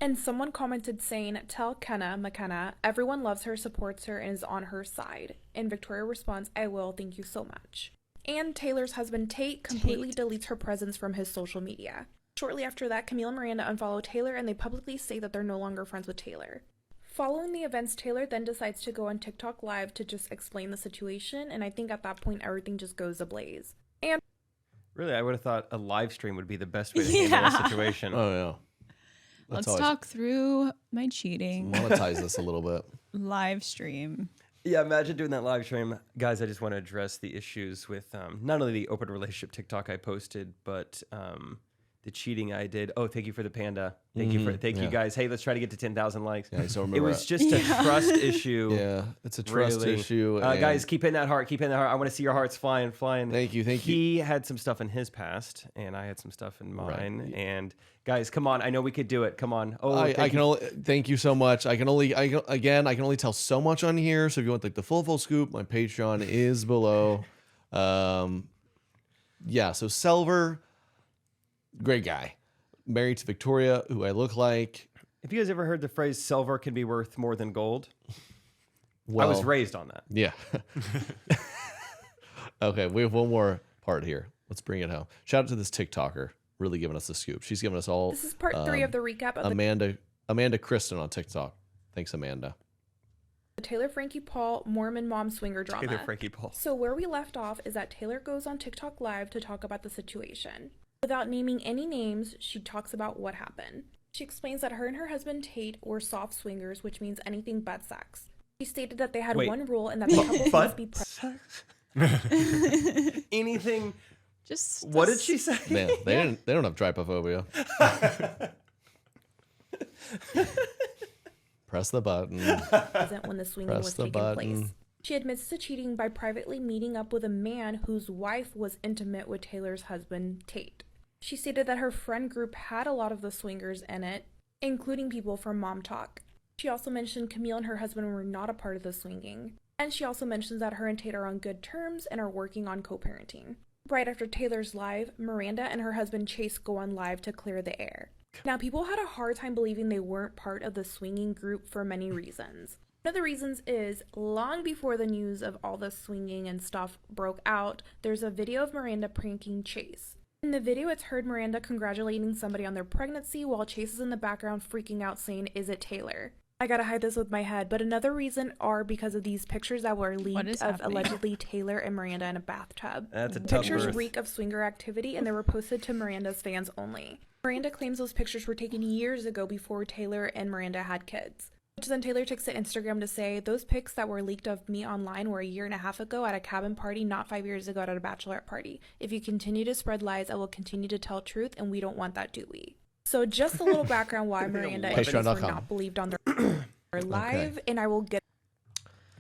And someone commented saying, "Tell McKenna, everyone loves her, supports her, and is on her side." And Victoria responds, "I will, thank you so much." And Taylor's husband Tate completely deletes her presence from his social media. Shortly after that, Camille and Miranda unfollow Taylor and they publicly say that they're no longer friends with Taylor. Following the events, Taylor then decides to go on TikTok Live to just explain the situation, and I think at that point everything just goes ablaze. And Really, I would have thought a live stream would be the best way to handle the situation. Oh yeah. Let's talk through my cheating. Monetize this a little bit. Live stream. Yeah, imagine doing that live stream. Guys, I just want to address the issues with not only the open relationship TikTok I posted, but the cheating I did. Oh, thank you for the panda. Thank you guys. Hey, let's try to get to 10,000 likes. Yeah, I still It remember was just a trust issue. Yeah, it's a trust really. issue. Guys, keep hitting that heart. Keep hitting that heart. I want to see your hearts flying. Thank you. He had some stuff in his past, and I had some stuff in mine. Right. And guys, come on. I know we could do it. Come on. Oh, I can only thank you so much. I can only tell so much on here. So if you want like the full scoop, my Patreon is below. Yeah. So Selver, great guy, married to Victoria, who I look like. Have you guys ever heard the phrase "silver can be worth more than gold"? Well, I was raised on that. Yeah. Okay, we have one more part here. Let's bring it home. Shout out to this TikToker, really giving us the scoop. She's giving us all. this is part 3 of the recap of Amanda Kristen on TikTok. Thanks, Amanda. the Taylor Frankie Paul Mormon mom swinger drama. Taylor Frankie Paul. So where we left off is that Taylor goes on TikTok Live to talk about the situation. Without naming any names, she talks about what happened. She explains that her and her husband Tate were soft swingers, which means anything but sex. She stated that they had one rule and that the couple must be anything. Just What did she say? Man, they don't have trypophobia. Press the button. present when the swinging was taking place. She admits to cheating by privately meeting up with a man whose wife was intimate with Taylor's husband, Tate. She stated that her friend group had a lot of the swingers in it, including people from Mom Talk. She also mentioned Camille and her husband were not a part of the swinging. And she also mentions that her and Tate are on good terms and are working on co-parenting. Right after Taylor's live, Miranda and her husband Chase go on live to clear the air. Now, people had a hard time believing they weren't part of the swinging group for many reasons. One of the reasons is, long before the news of all the swinging and stuff broke out, there's a video of Miranda pranking Chase. In the video, it's heard Miranda congratulating somebody on their pregnancy while Chase is in the background freaking out saying, "Is it Taylor?" I gotta hide this with my head, but another reason are because of these pictures that were leaked of allegedly Taylor and Miranda in a bathtub. That's a tough Pictures birth. reek of swinger activity and they were posted to Miranda's fans only. Miranda claims those pictures were taken years ago before Taylor and Miranda had kids. Which then Taylor takes to Instagram to say, "Those pics that were leaked of me online were a year and a half ago at a cabin party, not 5 years ago at a bachelorette party. If you continue to spread lies, I will continue to tell truth, and we don't want that, do we?" So just a little background why Miranda and Chase were not believed on their live, and I will get.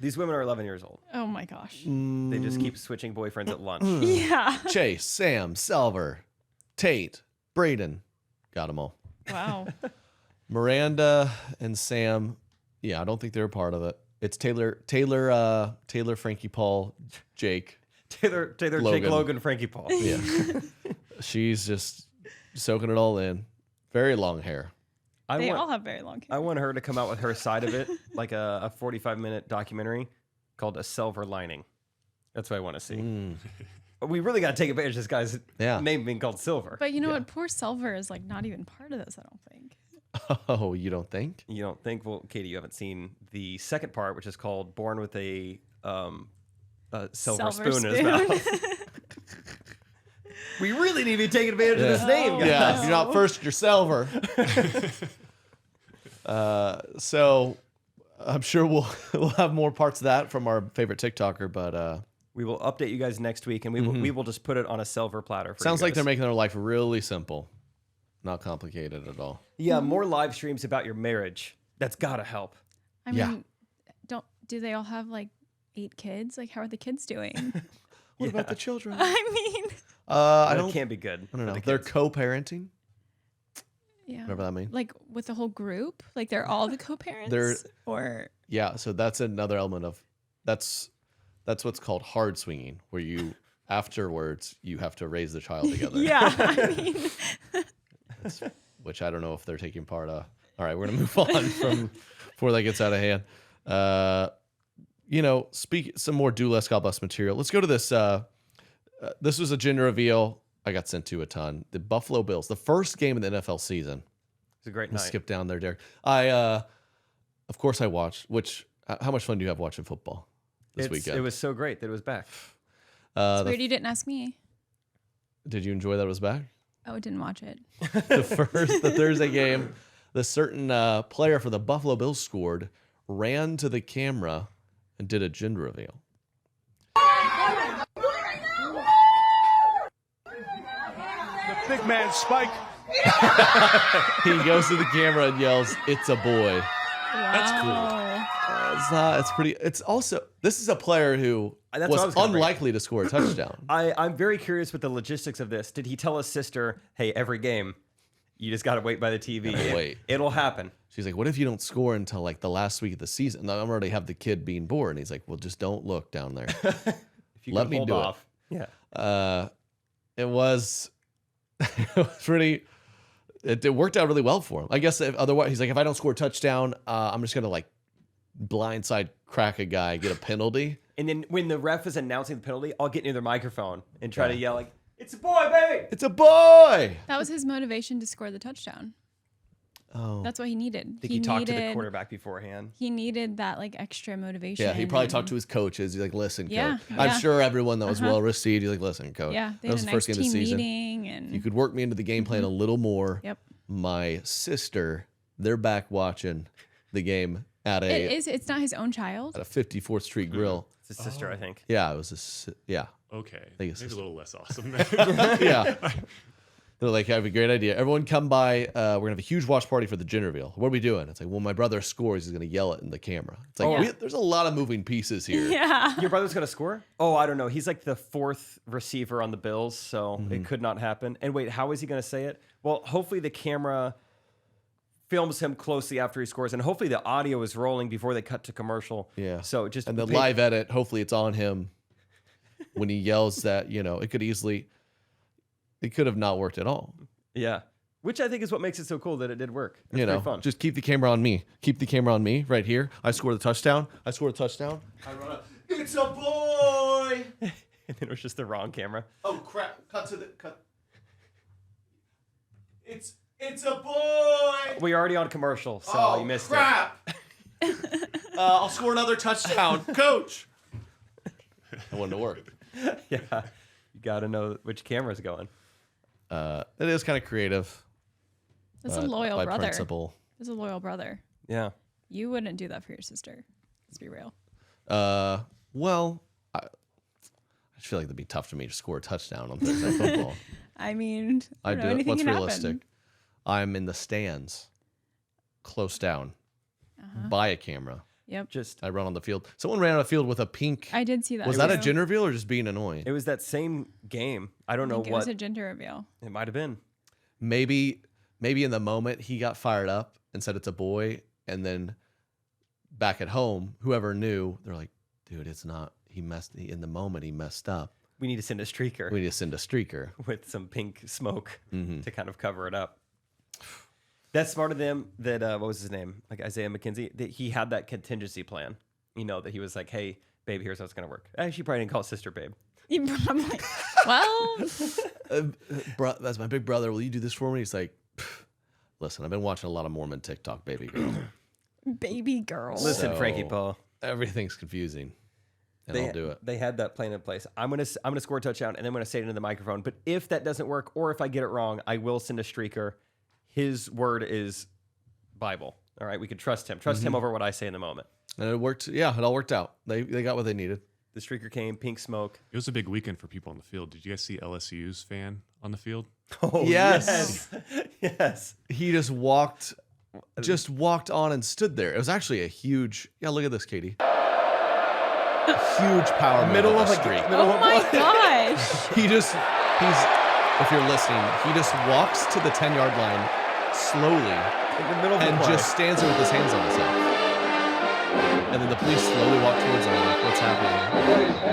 These women are 11 years old. Oh my gosh. They just keep switching boyfriends at lunch. Yeah. Chase, Sam, Selver, Tate, Braden. Got them all. Wow. Miranda and Sam. Yeah, I don't think they're a part of it. It's Taylor, Frankie Paul, Jake. Taylor, Logan. Jake, Logan, Frankie Paul. Yeah. She's just soaking it all in. Very long hair. They all have very long hair. I want her to come out with her side of it, like a 45-minute documentary called A Silver Lining. That's what I want to see. We really got to take advantage of this guy's name being called Silver. But you know what? Poor Silver is like not even part of this, I don't think. Oh, you don't think? You don't think? Well, Katie, you haven't seen the second part, which is called Born with a silver spoon in his mouth. We really need to be taking advantage of this name, guys. Yeah, you're not first, you're Silver. So I'm sure we'll have more parts of that from our favorite TikToker, but we will update you guys next week, and we will just put it on a silver platter. For sounds you like they're guys. making their life really simple, not complicated at all. Yeah, more live streams about your marriage. That's gotta help. I mean, do they all have like 8 kids? Like, how are the kids doing? What about the children? I mean, It can't be good. I don't know. They're co-parenting. yeah. Whatever that means. Like with the whole group, like they're all the co-parents. So that's another element of that's what's called hard swinging, where you afterwards you have to raise the child together. Yeah, I mean, which I don't know if they're taking part of. All right, we're gonna move on from before that gets out of hand. Speak some more Do Less, God Bless material. Let's go to this. This was a gender reveal I got sent to a ton. The Buffalo Bills, the first game of the NFL season. It's a great We'll night. skip down there, Derek. Of course, I watched. How much fun do you have watching football this weekend? It was so great that it was back. it's weird you didn't ask me. Did you enjoy that it was back? Oh, I didn't watch it. The Thursday game, the certain player for the Buffalo Bills scored, ran to the camera, and did a gender reveal. The big man Spike. He goes to the camera and yells, "It's a boy." That's cool. It's not. It's pretty. It's also. This is a player who That's what I was was gonna bring. unlikely to score a touchdown. I'm very curious with the logistics of this. Did he tell his sister, "Hey, every game, you just gotta wait by the TV. Wait. It'll happen." She's like, "What if you don't score until like the last week of the season?" And I'm already have the kid being born. And he's like, "Well, just don't look down there. If you Let can me hold do off. it." Yeah. It was. It was pretty. It worked out really well for him. I guess otherwise, he's like, if I don't score a touchdown, I'm just gonna like blindside crack a guy, get a penalty. And then when the ref is announcing the penalty, I'll get near the microphone and try to yell like, "It's a boy, baby!" It's a boy. That was his motivation to score the touchdown. Oh, That's what he needed. Did he talk to the quarterback beforehand? He needed that like extra motivation. yeah. He probably talked to his coaches. He's like, "Listen, Yeah, coach." I'm yeah. sure everyone that was well received. He's like, "Listen, coach. Yeah, they that was had the a first nice game of the team season. meeting, and You could work me into the game plan a little more." Yep. My sister, they're back watching the game at a It's not his own child. at a 54th Street Grill. It's his sister, I think. Yeah, it was yeah. Okay. think it's Maybe a just- little less awesome. Yeah. They're like, I have a great idea. Everyone come by. We're going to have a huge watch party for the gender reveal. What are we doing? It's like, well, my brother scores. He's going to yell it in the camera. It's like, there's a lot of moving pieces here. Yeah. Your brother's gonna score? Oh, I don't know. He's like the 4th receiver on the Bills, so it could not happen. And wait, how is he gonna say it? Well, hopefully the camera films him closely after he scores, and hopefully the audio is rolling before they cut to commercial. Yeah. So just And the live edit, hopefully it's on him when he yells that, it could have not worked at all. Yeah. Which I think is what makes it so cool that it did work. It's very fun. Just keep the camera on me. Keep the camera on me right here. I scored a touchdown. I run up. It's a boy. And then it was just the wrong camera. Oh crap! Cut. It's a boy. We're already on commercial, so you missed crap. I'll score another touchdown, coach. I wanted to work. it. Yeah. You gotta know which camera's going. It is kind of creative. That's a loyal by brother. principle. That's a loyal brother. Yeah. You wouldn't do that for your sister. Let's be real. Well, I just feel like it'd be tough for me to score a touchdown on Thursday Night Football. I mean, I don't know, do. anything What's can realistic? happen. I'm in the stands, close down, by a camera. Yep. Just I run on the field. Someone ran on the field with a pink. I did see that. Was that a too. gender reveal or just being annoying? it was that same game. I don't I know think it was what a gender reveal. it might have been. Maybe in the moment he got fired up and said it's a boy, and then back at home, whoever knew, they're like, dude, it's not. In the moment he messed up. We need to send a streaker We need to send a streaker. with some pink smoke Mm-hmm. to kind of cover it up. That's smart of them that, what was his name? Like Isaiah McKenzie, that he had that contingency plan. That he was like, hey, Babe, here's how it's gonna work. She probably didn't call sister babe. You probably, well, That's my big brother. Will you do this for me? He's like, listen, I've been watching a lot of Mormon TikTok, baby girl. baby girl. Listen, So, Frankie Paul. Everything's confusing. And I'll do it. They had that plan in place. I'm gonna score a touchdown, and then I'm gonna say it into the microphone. But if that doesn't work, or if I get it wrong, I will send a streaker. His word is Bible. All right, we can trust him. Trust him over what I say in the moment. And it worked. Yeah, it all worked out. They got what they needed. The streaker came, pink smoke. It was a big weekend for people on the field. Did you guys see LSU's fan on the field? Oh Yes. yes. He just walked on and stood there. It was actually a huge. Yeah, look at this, Katie. A huge power Middle of the a street. Oh my gosh. He's. If you're listening, he just walks to the 10-yard line slowly In the middle of the and play. just stands there with his hands on his head. And then the police slowly walk towards him. Like, what's happening?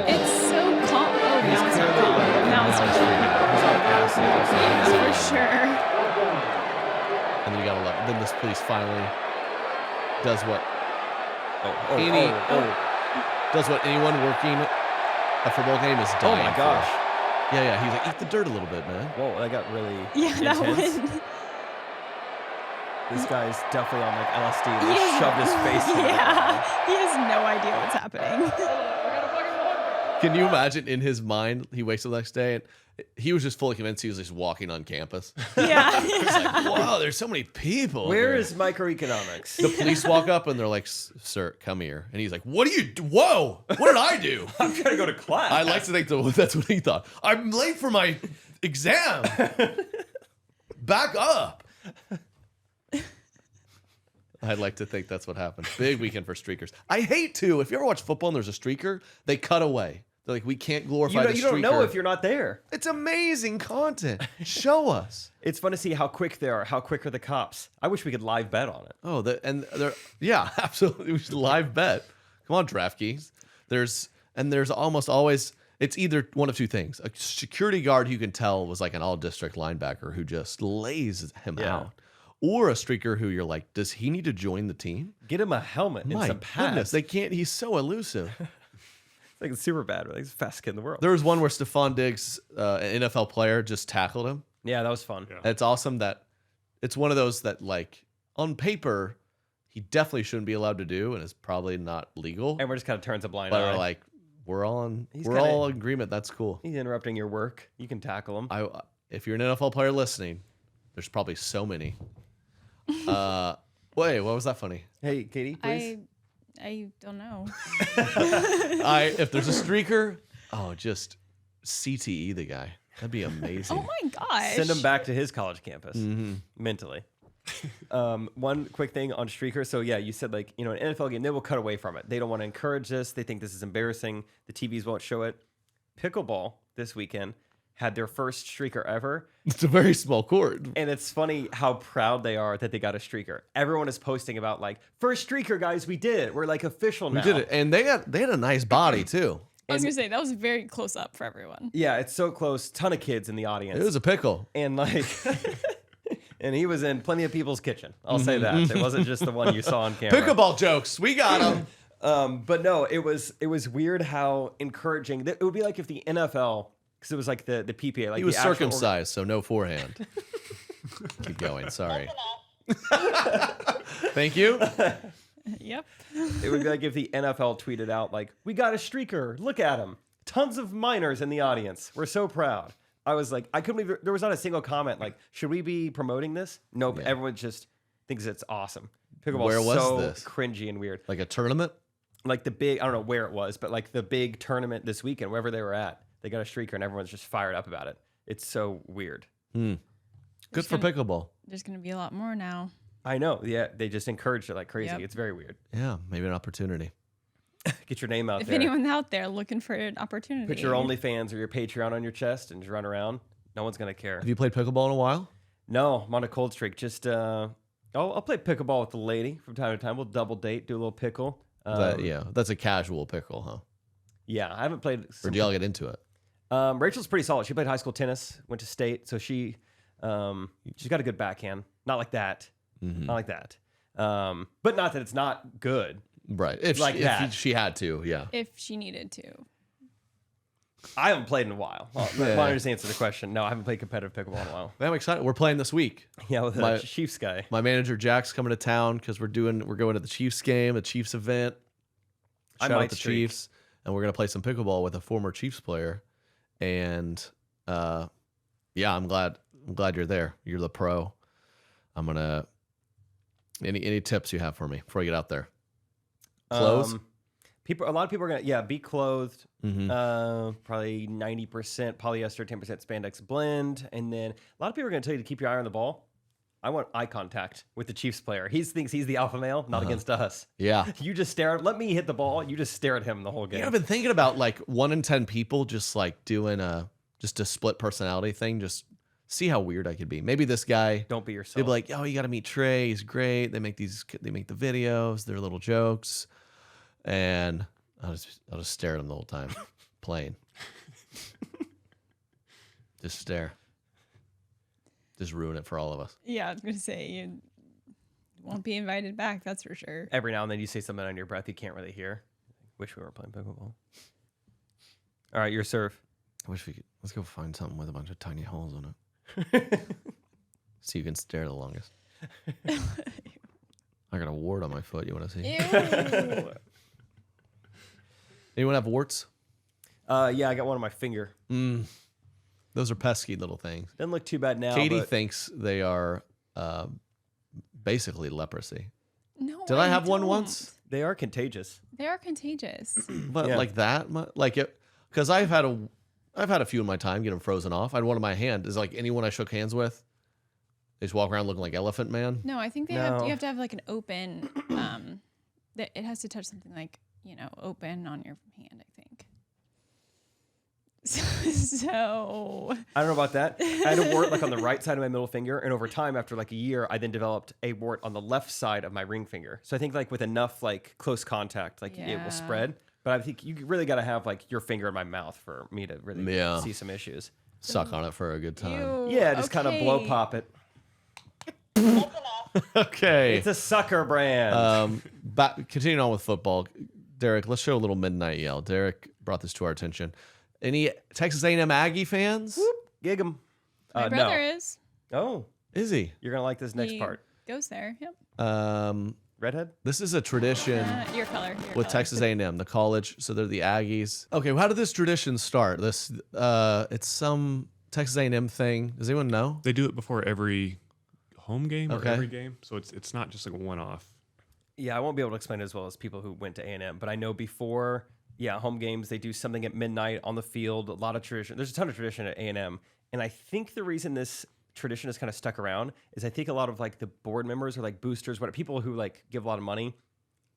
It's so calm. Oh, now it's not calm. Now it's not calm. He's on acid. For sure. And then you gotta love. Then this police finally does what does what anyone working a football game is Oh dying my gosh. for. Yeah. He's like, eat the dirt a little bit, man. Whoa, that got really Yeah, that intense. one. This guy's definitely on like LSD and He just is- shoved his face in it. Yeah, he has no idea what's happening. Can you imagine in his mind? He wakes up the next day and he was just fully convinced he was just walking on campus. Yeah. He's like, wow, there's so many people. Where here." is microeconomics? the police walk up and they're like, sir, come here. And he's like, what do you do? Whoa, what did I do? I'm trying to go to class. I like to think that's what he thought. I'm late for my exam. Back up. I'd like to think that's what happened. Big weekend for streakers. I hate to. If you ever watch football and there's a streaker, they cut away. They're like, we can't glorify the streaker. You don't know if you're not there. It's amazing content. Show us. It's fun to see how quick they are. How quick are the cops? I wish we could live bet on it. Oh, yeah, absolutely. We should live bet. Come on, DraftKings. There's almost always, it's either one of two things. A security guard who you can tell was like an all-district linebacker who just lays him out. Or a streaker who you're like, does he need to join the team? Get him a helmet and My some pads. goodness, they can't. He's so elusive. Like it's super bad, but he's the fastest kid in the world. There was one where Stephon Diggs, an NFL player, just tackled him. Yeah, that was fun. Yeah. It's awesome that it's one of those that, like, on paper, he definitely shouldn't be allowed to do, and it's probably not legal. And we're just kind of turns a blind But eye. we're like, we're all in agreement. That's cool. He's interrupting your work. You can tackle him. If you're an NFL player listening, there's probably so many. Wait, what was that funny? Hey, Katie, please. I don't know. If there's a streaker, just CTE the guy. That'd be amazing. Oh my gosh. Send him back to his college campus Mm-hmm. mentally. One quick thing on streaker. So yeah, you said like, an NFL game, they will cut away from it. They don't want to encourage this. They think this is embarrassing. The TVs won't show it. Pickleball this weekend had their first streaker ever. It's a very small court. And it's funny how proud they are that they got a streaker. Everyone is posting about like, first streaker, guys, we did it. We're like official now. We did it, and they had a nice body too. I was gonna say that was very close up for everyone. Yeah, it's so close. Ton of kids in the audience. It was a pickle. And like, and he was in plenty of people's kitchen. I'll say that. It wasn't just the one you saw on camera. Pickleball jokes. We got them. But no, it was weird how encouraging. It would be like if the NFL, because it was like the PPA. Like He was the actual circumcised, so no forehand. Keep going. Sorry. Thank you. Yep. It would be like if the NFL tweeted out like, "We got a streaker. Look at him. Tons of minors in the audience. We're so proud." I was like, I couldn't believe there was not a single comment like, "Should we be promoting this?" Nope. Yeah. Everyone just thinks it's awesome. Pickleball Where was so this? cringy and weird. Like a tournament? Like the big, I don't know where it was, but like the big tournament this weekend, wherever they were at, they got a streaker and everyone's just fired up about it. It's so weird. Good for pickleball. There's gonna be a lot more now. I know. Yeah, they just encouraged it like crazy. Yep. It's very weird. Yeah, maybe an opportunity. Get your name out If there. anyone's out there looking for an opportunity, Put your OnlyFans or your Patreon on your chest and just run around. No one's gonna care. Have you played pickleball in a while? No, I'm on a cold streak. Just I'll play pickleball with the lady from time to time. We'll double date, do a little pickle. That's a casual pickle, huh? Yeah, I haven't played. Or do y'all get into it? Rachel's pretty solid. She played high school tennis, went to state, so she's got a good backhand. Not like that. Not like that. But not that it's not good. Right. If Like that. she had to, yeah. If she needed to. I haven't played in a while. Well, Yeah. my honest answer to the question, no, I haven't played competitive pickleball in a while. Man, I'm excited. We're playing this week. Yeah, with My- the Chiefs guy. My manager Jack's coming to town because we're going to the Chiefs game, a Chiefs event. I Shout out might the streak. Chiefs, and we're gonna play some pickleball with a former Chiefs player. And yeah, I'm glad you're there. You're the pro. I'm gonna any tips you have for me before I get out there? Clothes. A lot of people are gonna be clothed. Mhm. Probably 90% polyester, 10% spandex blend, and then a lot of people are gonna tell you to keep your eye on the ball. I want eye contact with the Chiefs player. He thinks he's the alpha male, not against us. Yeah. You just stare at. Let me hit the ball. You just stare at him the whole game. I've been thinking about like 1 in 10 people just like doing a split personality thing. Just see how weird I could be. Maybe this guy. Don't be yourself. They'd be like, "Oh, you got to meet Trey. He's great. They make the videos. They're little jokes," and I'll just stare at him the whole time, playing. Just stare. Just ruin it for all of us. Yeah, I was going to say, you won't be invited back, that's for sure. Every now and then you say something under your breath you can't really hear. Wish we were playing pickleball. All right, your serve. I wish we could. Let's go find something with a bunch of tiny holes in it. So you can stare the longest. I got a wart on my foot. You want to see? Ew. Anyone have warts? Yeah, I got one on my finger. Those are pesky little things. Doesn't look too bad now. Katie but thinks they are basically leprosy. No, Did I have one don't. once? they are contagious. They are contagious. But Yeah. like that, like it, because I've had a few in my time get them frozen off. I had one in my hand. Is like anyone I shook hands with, they just walk around looking like Elephant Man. No, I think you have to have like an open, that it has to touch something like, open on your hand, I think. So I don't know about that. I had a wart like on the right side of my middle finger, and over time, after like a year, I then developed a wart on the left side of my ring finger. So I think like with enough like close contact, like it will spread. But I think you really got to have like your finger in my mouth for me to really see some issues. Suck on it for a good time. Ew, Yeah, just kind of blow pop it. Okay. It's a sucker brand. Continuing on with football, Derek, let's show a little midnight yell. Derek brought this to our attention. Any Texas A&M Aggie fans? Gig 'em. my brother is. Oh, Is he? you're gonna like this next He part. goes there. Yep. Redhead. This is a tradition Your color. with Texas A&M, the college. So they're the Aggies. Okay, well, how did this tradition start? It's some Texas A&M thing. Does anyone know? They do it before every home game or Okay. every game, so it's not just like a one-off. Yeah, I won't be able to explain it as well as people who went to A&M, but I know before, home games, they do something at midnight on the field. A lot of tradition. There's a ton of tradition at A&M, and I think the reason this tradition has kind of stuck around is I think a lot of like the board members or like boosters, people who like give a lot of money,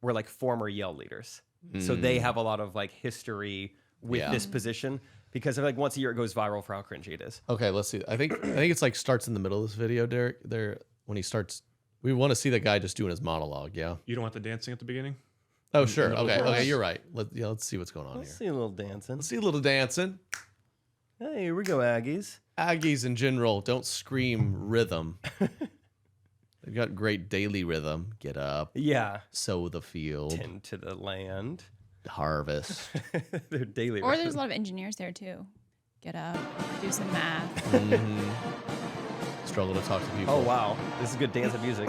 were like former Yale leaders, so they have a lot of like history with this position because like once a year it goes viral for how cringy it is. Okay, let's see. I think it's like starts in the middle of this video, Derek. There when he starts, we want to see the guy just doing his monologue. Yeah. You don't want the dancing at the beginning? Oh, sure. middle Okay. of the Okay, verse? you're right. Let's see what's going on Let's here. see a little dancing. Let's see a little dancing. Hey, here we go, Aggies. Aggies in general don't scream rhythm. They've got great daily rhythm. Get up, Yeah, sow the field, tend to the land. harvest. They're daily. Or there's a lot of engineers there too. Get up, do some math. Struggle to talk to people. Oh wow, this is good dancing music.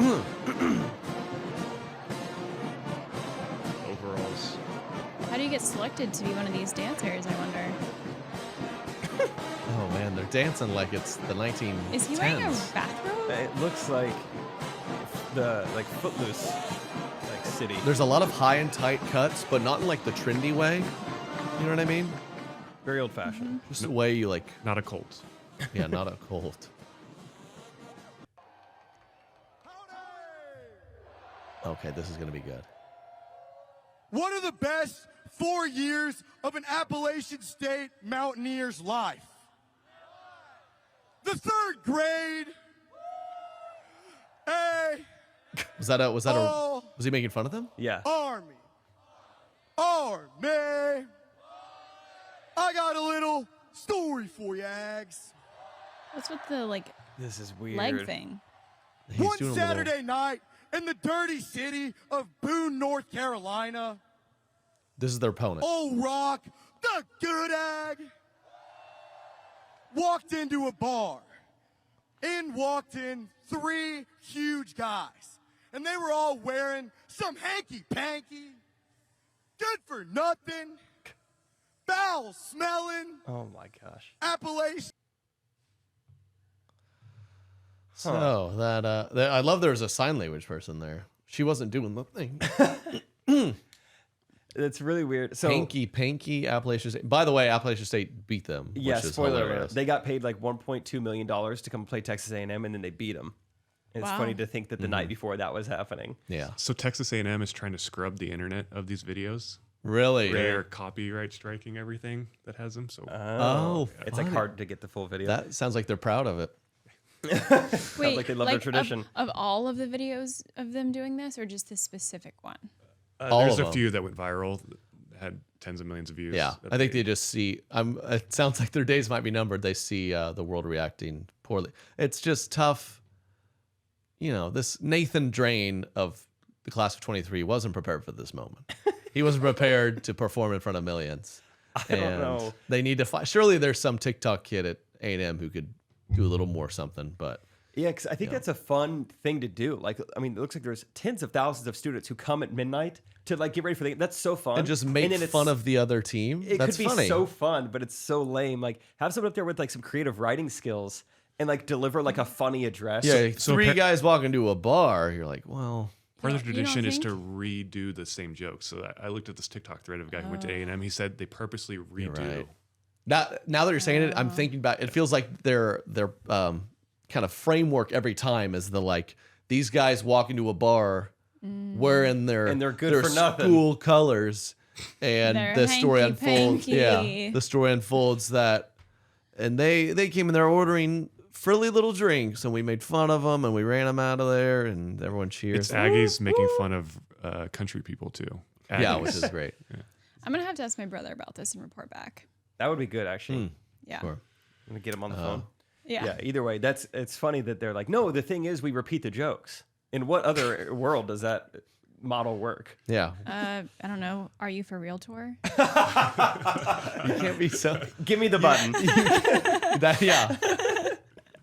Overalls. How do you get selected to be one of these dancers, I wonder? Oh man, they're dancing like it's the 1910s. Is he wearing a bathrobe? It looks like the Footloose city. There's a lot of high and tight cuts, but not in like the trendy way. You know what I mean? Very old fashioned. Just the way you like. Not a cult. Yeah, not a cult. Okay, this is gonna be good. One of the best 4 years of an Appalachian State Mountaineer's life. The third grade. Hey, Was he making fun of them? Yeah. Army. Army. I got a little story for you, Ags. What's with the This is weird. leg thing? He's One doing a little- Saturday night in the dirty city of Boone, North Carolina, This is their opponent. Old Rock, the good egg, walked into a bar. In walked in 3 huge guys. And they were all wearing some hanky-panky, good for nothing, foul smelling, Oh my gosh. Appalachian. So I love there's a sign language person there. She wasn't doing the thing. It's really weird. So Hanky Panky, Appalachian State. By the way, Appalachian State beat them. yeah, which is spoiler alert. hilarious. They got paid like $1.2 million to come play Texas A&M, and then they beat them. And it's Wow. funny to think that the night before that was happening. Yeah. So Texas A&M is trying to scrub the internet of these videos. Really? They're copyright striking everything that has them. So Oh, It's like funny. hard to get the full video. That sounds like they're proud of it. Wait, like they love their tradition. Of all of the videos of them doing this, or just this specific one? All there's of a them. few that went viral, that had tens of millions of views. Yeah, that I think they just see. It sounds like their days might be numbered. They see the world reacting poorly. It's just tough. You know, this Nathan Drain of the class of 23 wasn't prepared for this moment. He wasn't prepared to perform in front of millions. I don't know. They need to find. Surely there's some TikTok kid at A&M who could do a little more something. But Yeah, because I think that's a fun thing to do. Like, I mean, it looks like there's tens of thousands of students who come at midnight to like get ready for the game. That's so fun. and just make then fun of the other team. It That's could be funny. so fun, but it's so lame. Like, have someone up there with like some creative writing skills and like deliver like a funny address. Yeah, So three guys walk into a bar. You're like, well, part of the You don't tradition is think? to redo the same jokes. So I looked at this TikTok thread of a guy who went to A&M. He said they purposely redo. right. Now that you're saying it, I'm thinking back. It feels like their kind of framework every time is the like these guys walk into a bar wearing their And they're good their for nothing. school colors, and They're the story unfolds. hanky-panky. Yeah, the story unfolds that, and they came in there ordering frilly little drinks, and we made fun of them, and we ran them out of there, and everyone cheers. It's Aggies making fun of country people too. Yeah, Aggies. which is great. I'm gonna have to ask my brother about this and report back. That would be good, actually. Yeah. Sure. I'm gonna get him on the phone. Yeah. Yeah. Either way, it's funny that they're like, no, the thing is, we repeat the jokes. In what other world does that model work? Yeah, I don't know. Are you for real tour? you can't be so. Give me the button. Yeah.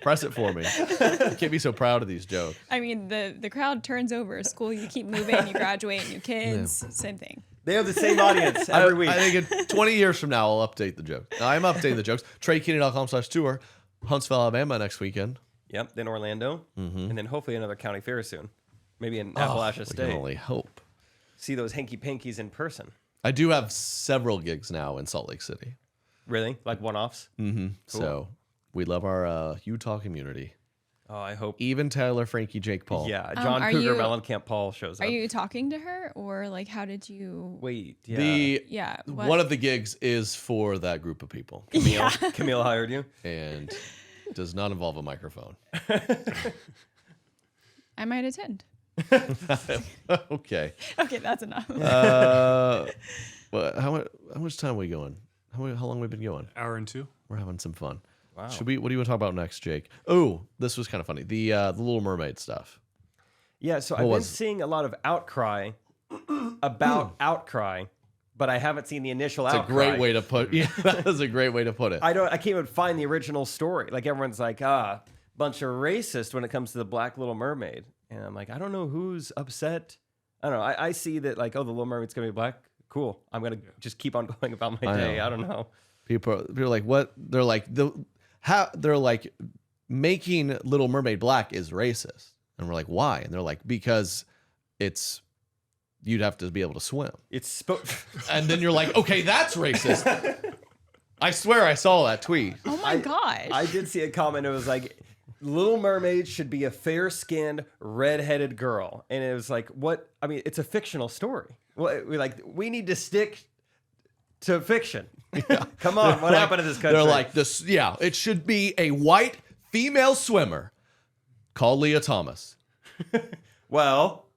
Press it for me. You can't be so proud of these jokes. I mean, the crowd turns over. School, you keep moving, you graduate, new kids, same thing. They have the same audience every week. I think in 20 years from now, I'll update the joke. I'm updating the jokes. TreyKinney.com/tour. Huntsville, Alabama next weekend. Yep. Then Orlando, and then hopefully another county fair soon. Maybe in Oh, Appalachia we State. can only hope. See those hanky pankies in person. I do have several gigs now in Salt Lake City. Really? Like one-offs? Mm-hmm. So we love our Utah community. Oh, I hope. Even Tyler, Frankie, Jake, Paul. Yeah, John are Cougar you- Mellencamp Paul shows up. Are you talking to her, or like how did you? Wait, yeah. Yeah. What? One of the gigs is for that group of people Camille hired you? and does not involve a microphone. I might attend. Okay. Okay, that's enough. Well, how much time are we going? How long have we been going? Hour and 2. We're having some fun. Wow. Should we? What do you want to talk about next, Jake? Oh, this was kind of funny. The Little Mermaid stuff. Yeah, so What I've been was it? seeing a lot of outcry about outcry, but I haven't seen the initial It's outcry. a great way to put. Yeah, that is a great way to put it. I can't even find the original story. Like everyone's like, bunch of racist when it comes to the Black Little Mermaid. And I'm like, I don't know who's upset. I don't know. I see that like, oh, the Little Mermaid's gonna be black. Cool. I'm gonna just keep on going about my day. know. I don't know. People are like, what? They're like they're like making Little Mermaid black is racist, and we're like, why? And they're like, because you'd have to be able to swim. It's And then you're like, okay, that's racist. I swear I saw that tweet. Oh my gosh. I did see a comment. It was like, Little Mermaid should be a fair-skinned, red-headed girl. And it was like, what? I mean, it's a fictional story. Well, we need to stick to fiction. Come on, what happened to this country? They're like this. Yeah, it should be a white female swimmer called Leah Thomas. Well,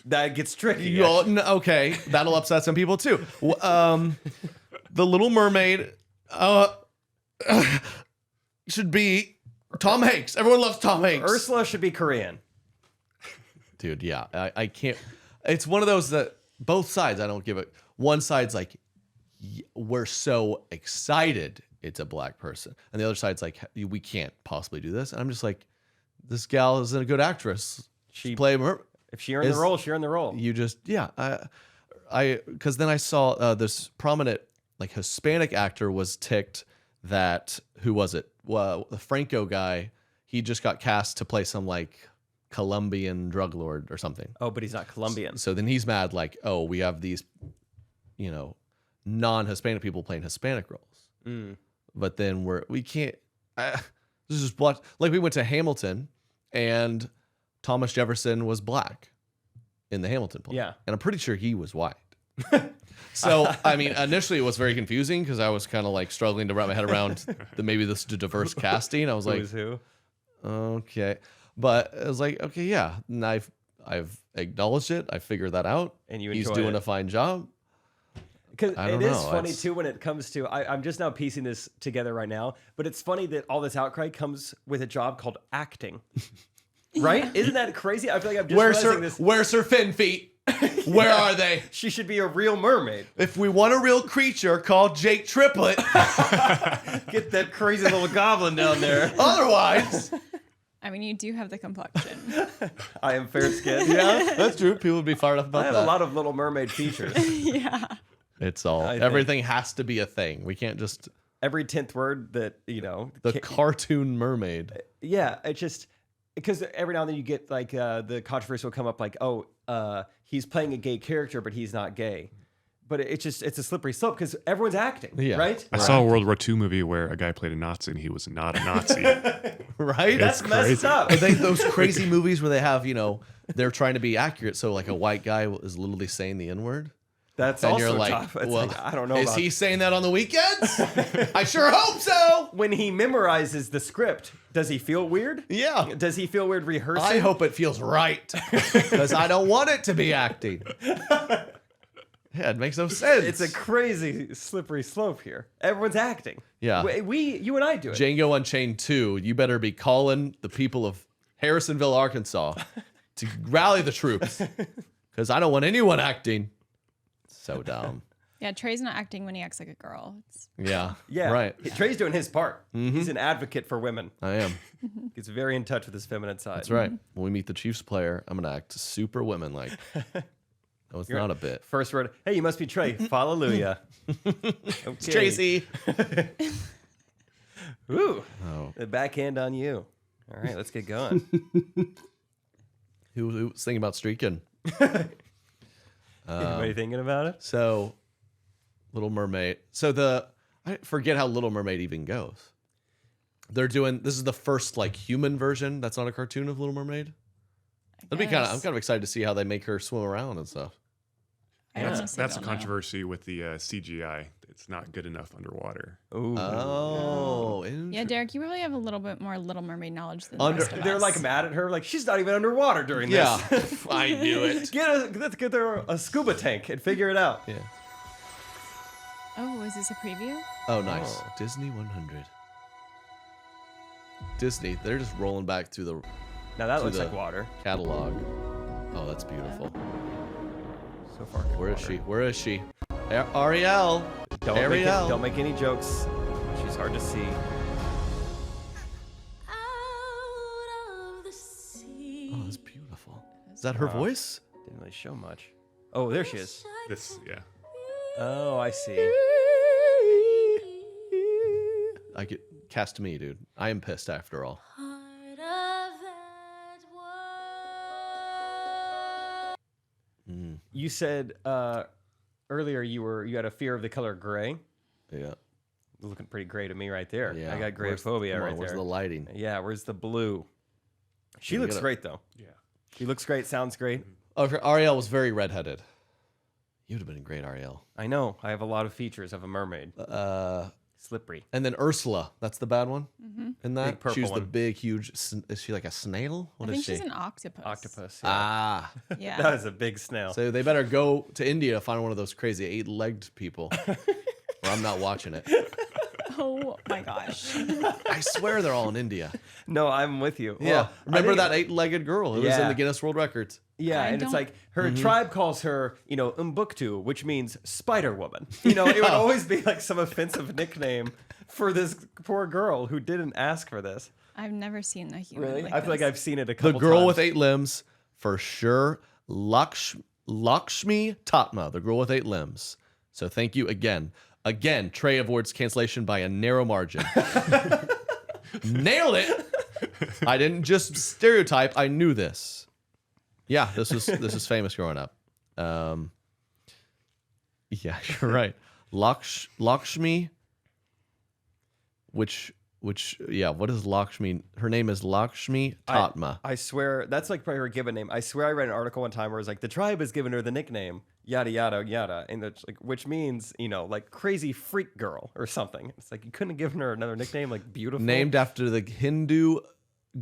that gets tricky. Okay, that'll upset some people too. The Little Mermaid should be Tom Hanks. Everyone loves Tom Hanks. Ursula should be Korean. Dude, yeah. I can't. It's one of those that both sides, I don't give it. One side's like, we're so excited it's a black person. And the other side's like, we can't possibly do this. And I'm just like, this gal isn't a good actress. She play her. If she earned the role, she earned the role. You just, yeah. Because then I saw this prominent, like, Hispanic actor was ticked that, who was it? Well, the Franco guy, he just got cast to play some, like, Colombian drug lord or something. Oh, but he's not Colombian. So then he's mad, like, oh, we have these, you know, non-Hispanic people playing Hispanic roles. But then we can't, this is just like we went to Hamilton and Thomas Jefferson was black in the Hamilton play. Yeah. And I'm pretty sure he was white. So, I mean, initially it was very confusing because I was kind of like struggling to wrap my head around maybe this diverse casting. I was like, who? Okay. But it was like, okay, yeah. And I've acknowledged it. I figured that out. And you He's enjoy doing it. a fine job. Because I it don't is know. funny too when it comes to I'm just now piecing this together right now, but it's funny that all this outcry comes with a job called acting. Right? Isn't that crazy? I feel like I'm just realizing this. Where's her fin feet? Where are they? She should be a real mermaid. If we want a real creature, call Jake Triplet. Get that crazy little goblin down there. Otherwise, I mean, you do have the complexion. I am fair skinned. yeah, that's true. People would be fired up I about have that. a lot of Little Mermaid features. Yeah. It's all, everything has to be a thing. We can't just, Every 10th word that, you know. the cartoon mermaid. Yeah, it's just, because every now and then you get like the controversy will come up like, oh, he's playing a gay character, but he's not gay. But it's a slippery slope because everyone's acting, right? I saw a World War II movie where a guy played a Nazi and he was not a Nazi. Right? That's messed up. But those crazy movies where they have, you know, they're trying to be accurate. So like a white guy is literally saying the N-word. That's and also you're like, tough. It's well, like, I don't know. Is he saying that on the weekends? I sure hope so. When he memorizes the script, does he feel weird? Yeah. Does he feel weird rehearsing? I hope it feels right because I don't want it to be acting. Yeah, it makes no sense. It's a crazy slippery slope here. Everyone's acting. Yeah. You and I do it. Django Unchained 2, you better be calling the people of Harrisonville, Arkansas to rally the troops because I don't want anyone acting. So dumb. Yeah, Trey's not acting when he acts like a girl. Yeah. Yeah. Right. Trey's doing his part. He's an advocate for women. I am. He's very in touch with his feminine side. That's right. When we meet the Chiefs player, I'm going to act super women like. No, it's not a bit. First word. Hey, you must be Trey. Hallelujah. It's Tracy. Ooh. Oh. The backhand on you. All right, let's get going. Who was thinking about streaking? What are you thinking about it? So, Little Mermaid. So I forget how Little Mermaid even goes. They're doing, this is the first like human version that's not a cartoon of Little Mermaid. I'm kind of excited to see how they make her swim around and stuff. That's a controversy with the CGI. It's not good enough underwater. Ooh. Oh, yeah, Derek, you really have a little bit more Little Mermaid knowledge than the rest of They're us. like mad at her, like she's not even underwater during this. Yeah, I knew it. Let's get her a scuba tank and figure it out. Yeah. Oh, is this a preview? Oh, nice. Disney 100. Disney, they're just rolling back through the. Now that looks like water. Catalog. Oh, that's beautiful. So far, Where is she? Where is she? Ariel. Ariel. Don't make any jokes. She's hard to see. Oh, that's beautiful. Is that her voice? Didn't really show much. Oh, there she is. Yeah. Oh, I see. I get cast to me, dude. I am pissed after all. You said earlier you had a fear of the color gray. Yeah. Looking pretty gray to me right there. Yeah. I got grayophobia right there. Where's the lighting? Yeah, where's the blue? She looks great though. Yeah. She looks great, sounds great. Oh, Ariel was very redheaded. You'd have been a great Ariel. I know. I have a lot of features of a mermaid. Slippery. And then Ursula, that's the bad one. In that, Big purple she's the one. big, huge. Is she like a snail? What I is think she? she's an octopus. Octopus. Yeah. Ah. Yeah. That is a big snail. So they better go to India to find one of those crazy 8-legged people. Or I'm not watching it. Oh my gosh. I swear they're all in India. No, I'm with you. Yeah. Well, Remember I think- that 8-legged girl who was in Yeah. the Guinness World Records? Yeah, I and it's don't- like her tribe calls her, Umbuktu, which means Spider Woman. It would always be like some offensive nickname for this poor girl who didn't ask for this. I've never seen a human. Really? Like I feel like this. I've seen it a The couple girl times. with 8 limbs, for sure. Lakshmi Tatma, the girl with 8 limbs. So thank you again. Again, Trey avoids cancellation by a narrow margin. Nailed it. I didn't just stereotype. I knew this. Yeah, this is famous growing up. Yeah, you're right. Lakshmi, which what is Lakshmi? Her name is Lakshmi Tatma. I swear, that's like probably her given name. I swear I read an article one time where it was like, the tribe has given her the nickname, yada, yada, yada. And it's like, which means, like crazy freak girl or something. It's like, you couldn't have given her another nickname, like beautiful. Named after the Hindu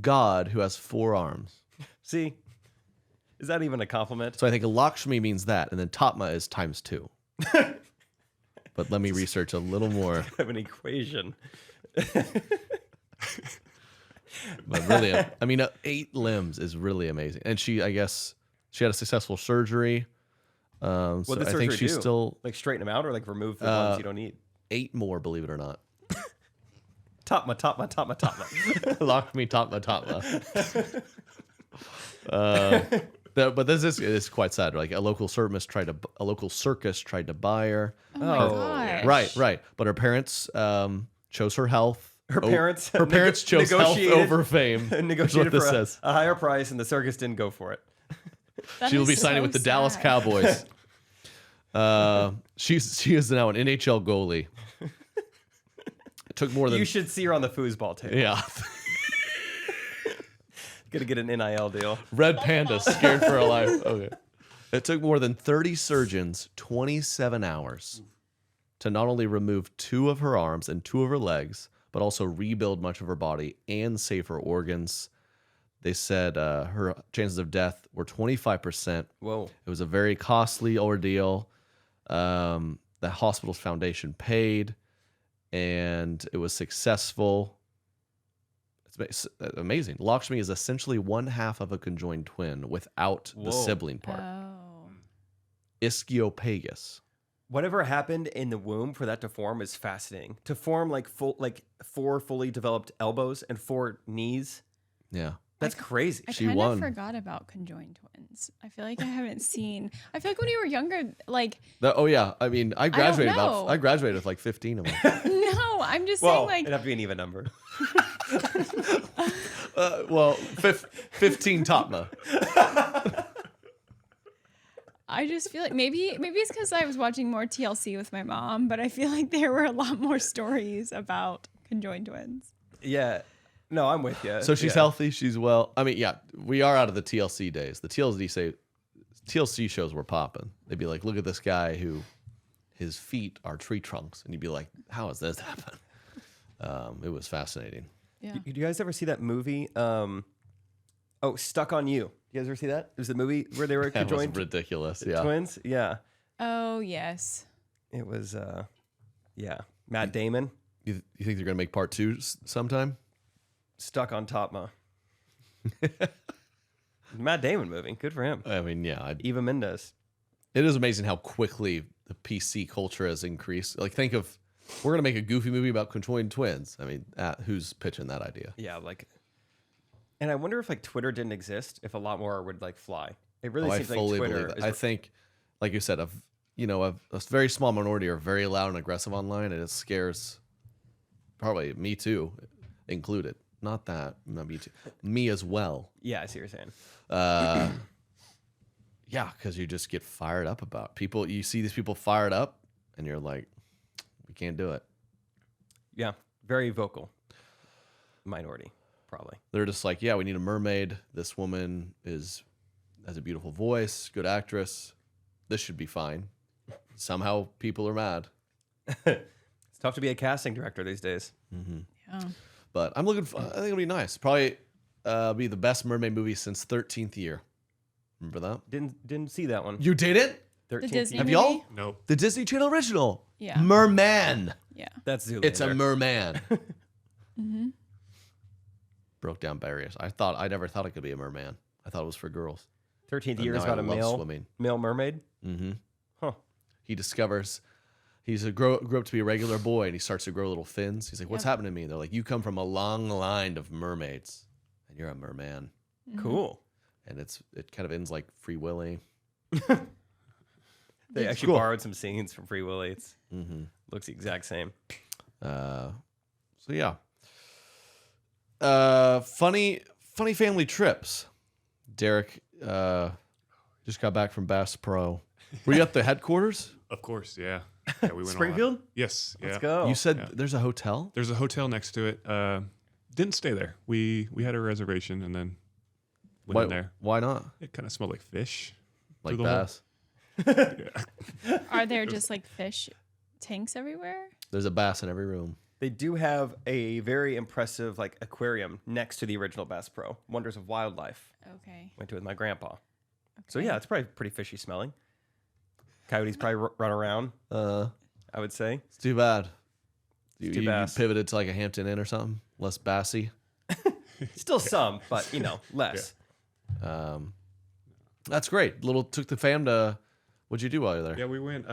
god who has 4 arms. See? Is that even a compliment? So I think Lakshmi means that, and then Tatma is times 2. But let me research a little more. I have an equation. But really, I mean, 8 limbs is really amazing. And I guess she had a successful surgery. So What did I surgery think she's do? still Like straighten them out or like remove the ones you don't need? 8 more, believe it or not. Tatma. Lakshmi Tatma. But this is quite sad. Like a local circus tried to buy her. Oh my gosh. Right. But her parents chose her health. Her parents chose health negotiated- over fame. Negotiated That's for what this says. a higher price, and the circus didn't go for it. That She'll is be signing so with the Dallas sad. Cowboys. She is now an NHL goalie. It took more than You should see her on the foosball table. yeah. Gonna get an NIL deal. Red Panda scared for her life. Okay. It took more than 30 surgeons 27 hours to not only remove 2 of her arms and 2 of her legs, but also rebuild much of her body and save her organs. They said her chances of death were 25%. Whoa. It was a very costly ordeal. The hospital's foundation paid, and it was successful. It's amazing. Lakshmi is essentially one half of a conjoined twin without the sibling part. Oh. Ischiopagus. Whatever happened in the womb for that to form is fascinating. To form like 4 fully developed elbows and 4 knees. Yeah. That's crazy. I She kind won. of forgot about conjoined twins. I feel like I haven't seen. I feel like when you were younger, like Oh yeah. I mean, I graduated know. I graduated with like 15 of them. no, I'm just Well, saying like it'd have to be an even number. 15 Tatma. I just feel like maybe it's because I was watching more TLC with my mom, but I feel like there were a lot more stories about conjoined twins. Yeah. No, I'm with you. So she's healthy. She's well. I mean, yeah, we are out of the TLC days. The TLC shows were popping. They'd be like, look at this guy who his feet are tree trunks. And you'd be like, how has this happened? It was fascinating. Yeah. Did you guys ever see that movie? Stuck on You. You guys ever see that? It was the movie where they were That was conjoined ridiculous. Yeah. twins. Yeah. Oh yes. It was, Matt Damon, You think they're going to make part 2 sometime? stuck on Tatma. Matt Damon movie. Good for him. I mean, yeah. Eva Mendes. It is amazing how quickly the PC culture has increased. Like, think of, we're going to make a goofy movie about conjoined twins. I mean, who's pitching that idea? Yeah, and I wonder if Twitter didn't exist, if a lot more would fly. It really I seems like fully Twitter believe that. is I think, like you said, a very small minority are very loud and aggressive online, and it scares probably me too, included. Not that, not me too. Me as well. Yeah, I see what you're saying. Yeah, because you just get fired up about people. You see these people fired up, and you're like, we can't do it. Yeah, very vocal minority, probably. They're just like, yeah, we need a mermaid. This woman has a beautiful voice, good actress. This should be fine. Somehow people are mad. It's tough to be a casting director these days. Yeah. But I'm looking for, I think it'll be nice. Probably be the best mermaid movie since 13th Year. Remember that? Didn't see that one. You did it? The 13th Disney year. Have y'all? movie? Nope. The Disney Channel original. Yeah. Merman. Yeah. That's Zoolander. It's a merman. Mm-hmm. Broke down barriers. I never thought it could be a merman. I thought it was for girls. 13th And year is now I about a love swimming. male mermaid. Mm-hmm. Huh. He discovers grew up to be a regular boy, and he starts to grow little fins. He's like, "What's happened to me?" And they're like, "You come from a long line of mermaids, and you're a merman." Cool. And it kind of ends like Free Willy. They actually cool. borrowed some scenes from Free Willy. It's looks the exact same. So yeah. Funny family trips. Derek just got back from Bass Pro. Were you at the headquarters? Of course, yeah. Yeah, we went all out. Springfield? Yes. Let's yeah. go. You said Yeah. there's a hotel? There's a hotel next to it. Didn't stay there. We had a reservation and then went in there. Why not? It kind of smelled like fish. Like through the whole- bass? Are there just like fish tanks everywhere? There's a bass in every room. They do have a very impressive like aquarium next to the original Bass Pro. Wonders of Wildlife. Okay. Went to it with my grandpa. So Okay. yeah, it's probably pretty fishy smelling. Coyotes probably run around. I would say. It's too bad. You bass. pivoted to like a Hampton Inn or something? Less bassy? Still some, but less. That's great. Took the fam to... What'd you do while you were there? Yeah, we went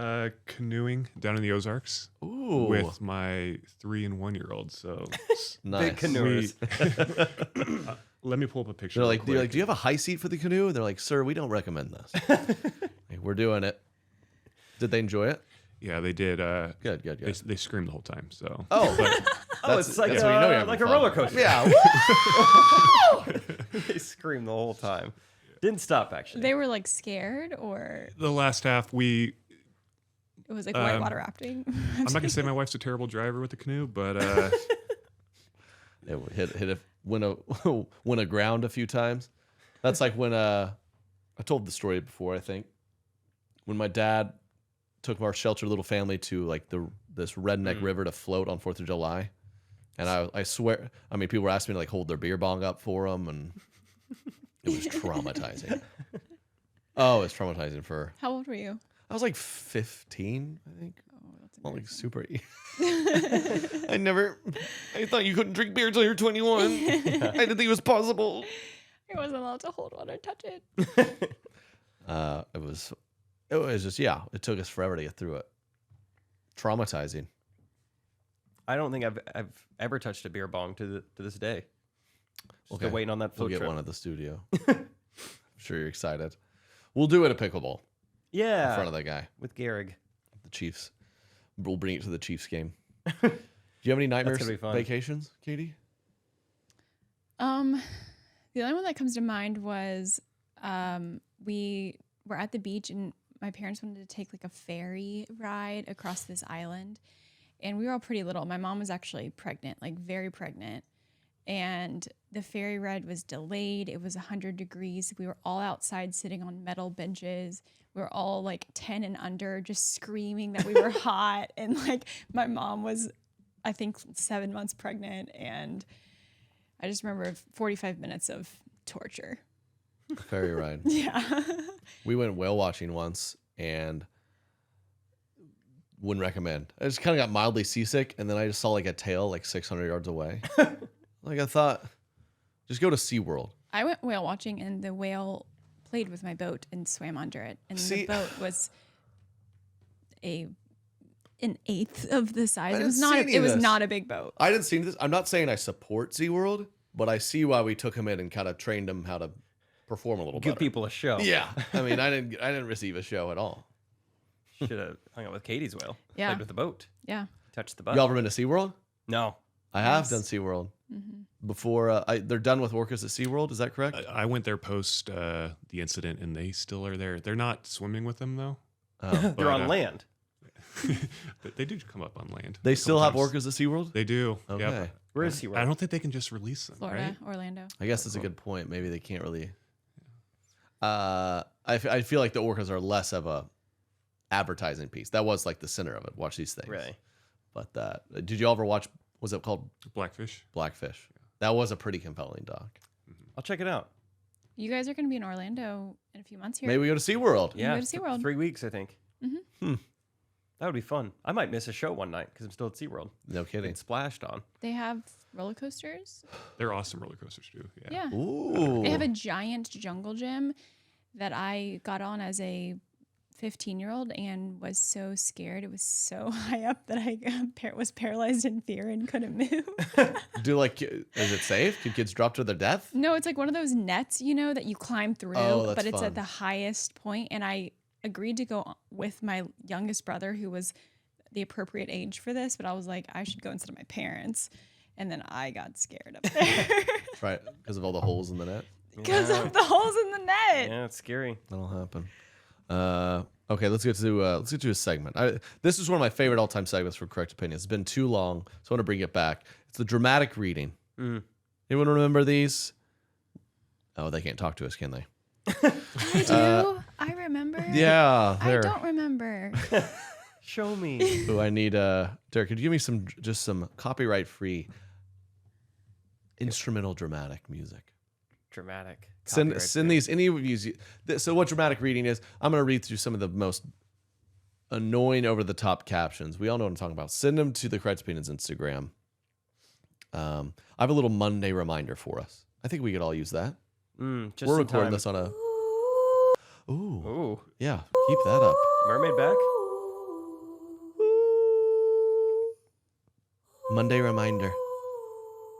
canoeing down in the Ozarks Ooh. with my 3 and 1 year old. So Nice. Big canoers. let me pull up a picture. They're real like, quick. do you have a high seat for the canoe? And they're like, sir, we don't recommend this. Like, we're doing it. Did they enjoy it? Yeah, they did. Good. They screamed the whole time. So Oh, Oh, it's like that's when you know you're having like a fun. roller coaster. Yeah. They screamed the whole time. Didn't stop actually. They were like scared, or the last half, it was like whitewater rafting. I'm not gonna say my wife's a terrible driver with the canoe, but It went aground a few times. That's like when I told the story before, I think. When my dad took our sheltered little family to like this redneck river to float on 4th of July. And I swear, I mean, people were asking me to like hold their beer bong up for them, and it was traumatizing. Oh, it's traumatizing for... How old were you? I was like 15, I think. Oh, that's Well, like embarrassing. super... I thought you couldn't drink beer until you're 21. I didn't think it was possible. I wasn't allowed to hold one or touch it. It was just, yeah, it took us forever to get through it. Traumatizing. I don't think I've ever touched a beer bong to this day. Just Okay. waiting on that We'll float get trip. one at the studio. I'm sure you're excited. We'll do it at pickleball Yeah. in front of that guy, with Gehrig. the Chiefs. We'll bring it to the Chiefs game. Do you have any nightmares gonna be fun. vacations, Katie? The only one that comes to mind was we were at the beach and my parents wanted to take like a ferry ride across this island, and we were all pretty little. My mom was actually pregnant, like very pregnant, and the ferry ride was delayed. It was 100 degrees. We were all outside sitting on metal benches. We were all like 10 and under, just screaming that we were hot. And like my mom was, I think, 7 months pregnant, and I just remember 45 minutes of torture. Ferry ride. Yeah. We went whale watching once and wouldn't recommend. I just kind of got mildly seasick, and then I just saw like a tail like 600 yards away. Like I thought, just go to SeaWorld. I went whale watching, and the whale played with my boat and swam under it. And the boat was an eighth of the size. It was not. It was not a big boat. I didn't see this. I'm not saying I support SeaWorld, but I see why we took him in and kind of trained him how to perform a little Give better. people a show. Yeah, I mean, I didn't receive a show at all. Should have hung out with Katie's whale. Yeah. Played with the boat. Yeah. Touched the butt. Y'all ever been to SeaWorld? No. I have Yes. done SeaWorld Mm-hmm. before. They're done with orcas at SeaWorld. Is that correct? I went there post the incident, and they still are there. They're not swimming with them though. Oh. They're on land. But they do come up on land. They still have sometimes. orcas at SeaWorld? They do. Okay. Yep. Where is SeaWorld? I don't think they can just release them. Florida, Right? Orlando. I guess that's a good point. Maybe they can't really. I feel like the orcas are less of a advertising piece. That was like the center of it. Watch these things. Right. But did you ever watch? Was it called Blackfish. Blackfish? That was a pretty compelling doc. I'll check it out. You guys are going to be in Orlando in a few months here. Maybe we go to SeaWorld. Yeah, go to SeaWorld. 3 weeks, I think. Mm-hmm. That would be fun. I might miss a show one night because I'm still at SeaWorld. No kidding. It's splashed on. They have roller coasters. They're awesome roller coasters too. Yeah. Ooh. They have a giant jungle gym that I got on as a 15-year-old and was so scared. It was so high up that I was paralyzed in fear and couldn't move. Is it safe? Can kids drop to their death? No, it's like one of those nets, that you climb through, Oh, that's but it's fun. at the highest point. And I agreed to go with my youngest brother, who was the appropriate age for this, but I was like, I should go instead of my parents. And then I got scared up there. Right, because of all the holes in the net. Because of the holes in the net. Yeah, it's scary. That'll happen. Okay, let's get to a segment. This is one of my favorite all-time segments for Correct Opinions. It's been too long, so I want to bring it back. It's the dramatic reading. Anyone remember these? Oh, they can't talk to us, can they? I do. I remember. Yeah, I don't remember. Show me. Oh, I need Derek. Could you give me some copyright-free instrumental dramatic music? Dramatic. Send these any of you. So what dramatic reading is? I'm going to read through some of the most annoying over-the-top captions. We all know what I'm talking about. Send them to the Correct Opinions Instagram. I have a little Monday reminder for us. I think we could all use that. Just We're in recording time. this on a. Ooh. Ooh. Yeah. Keep that up. Mermaid back? Monday reminder.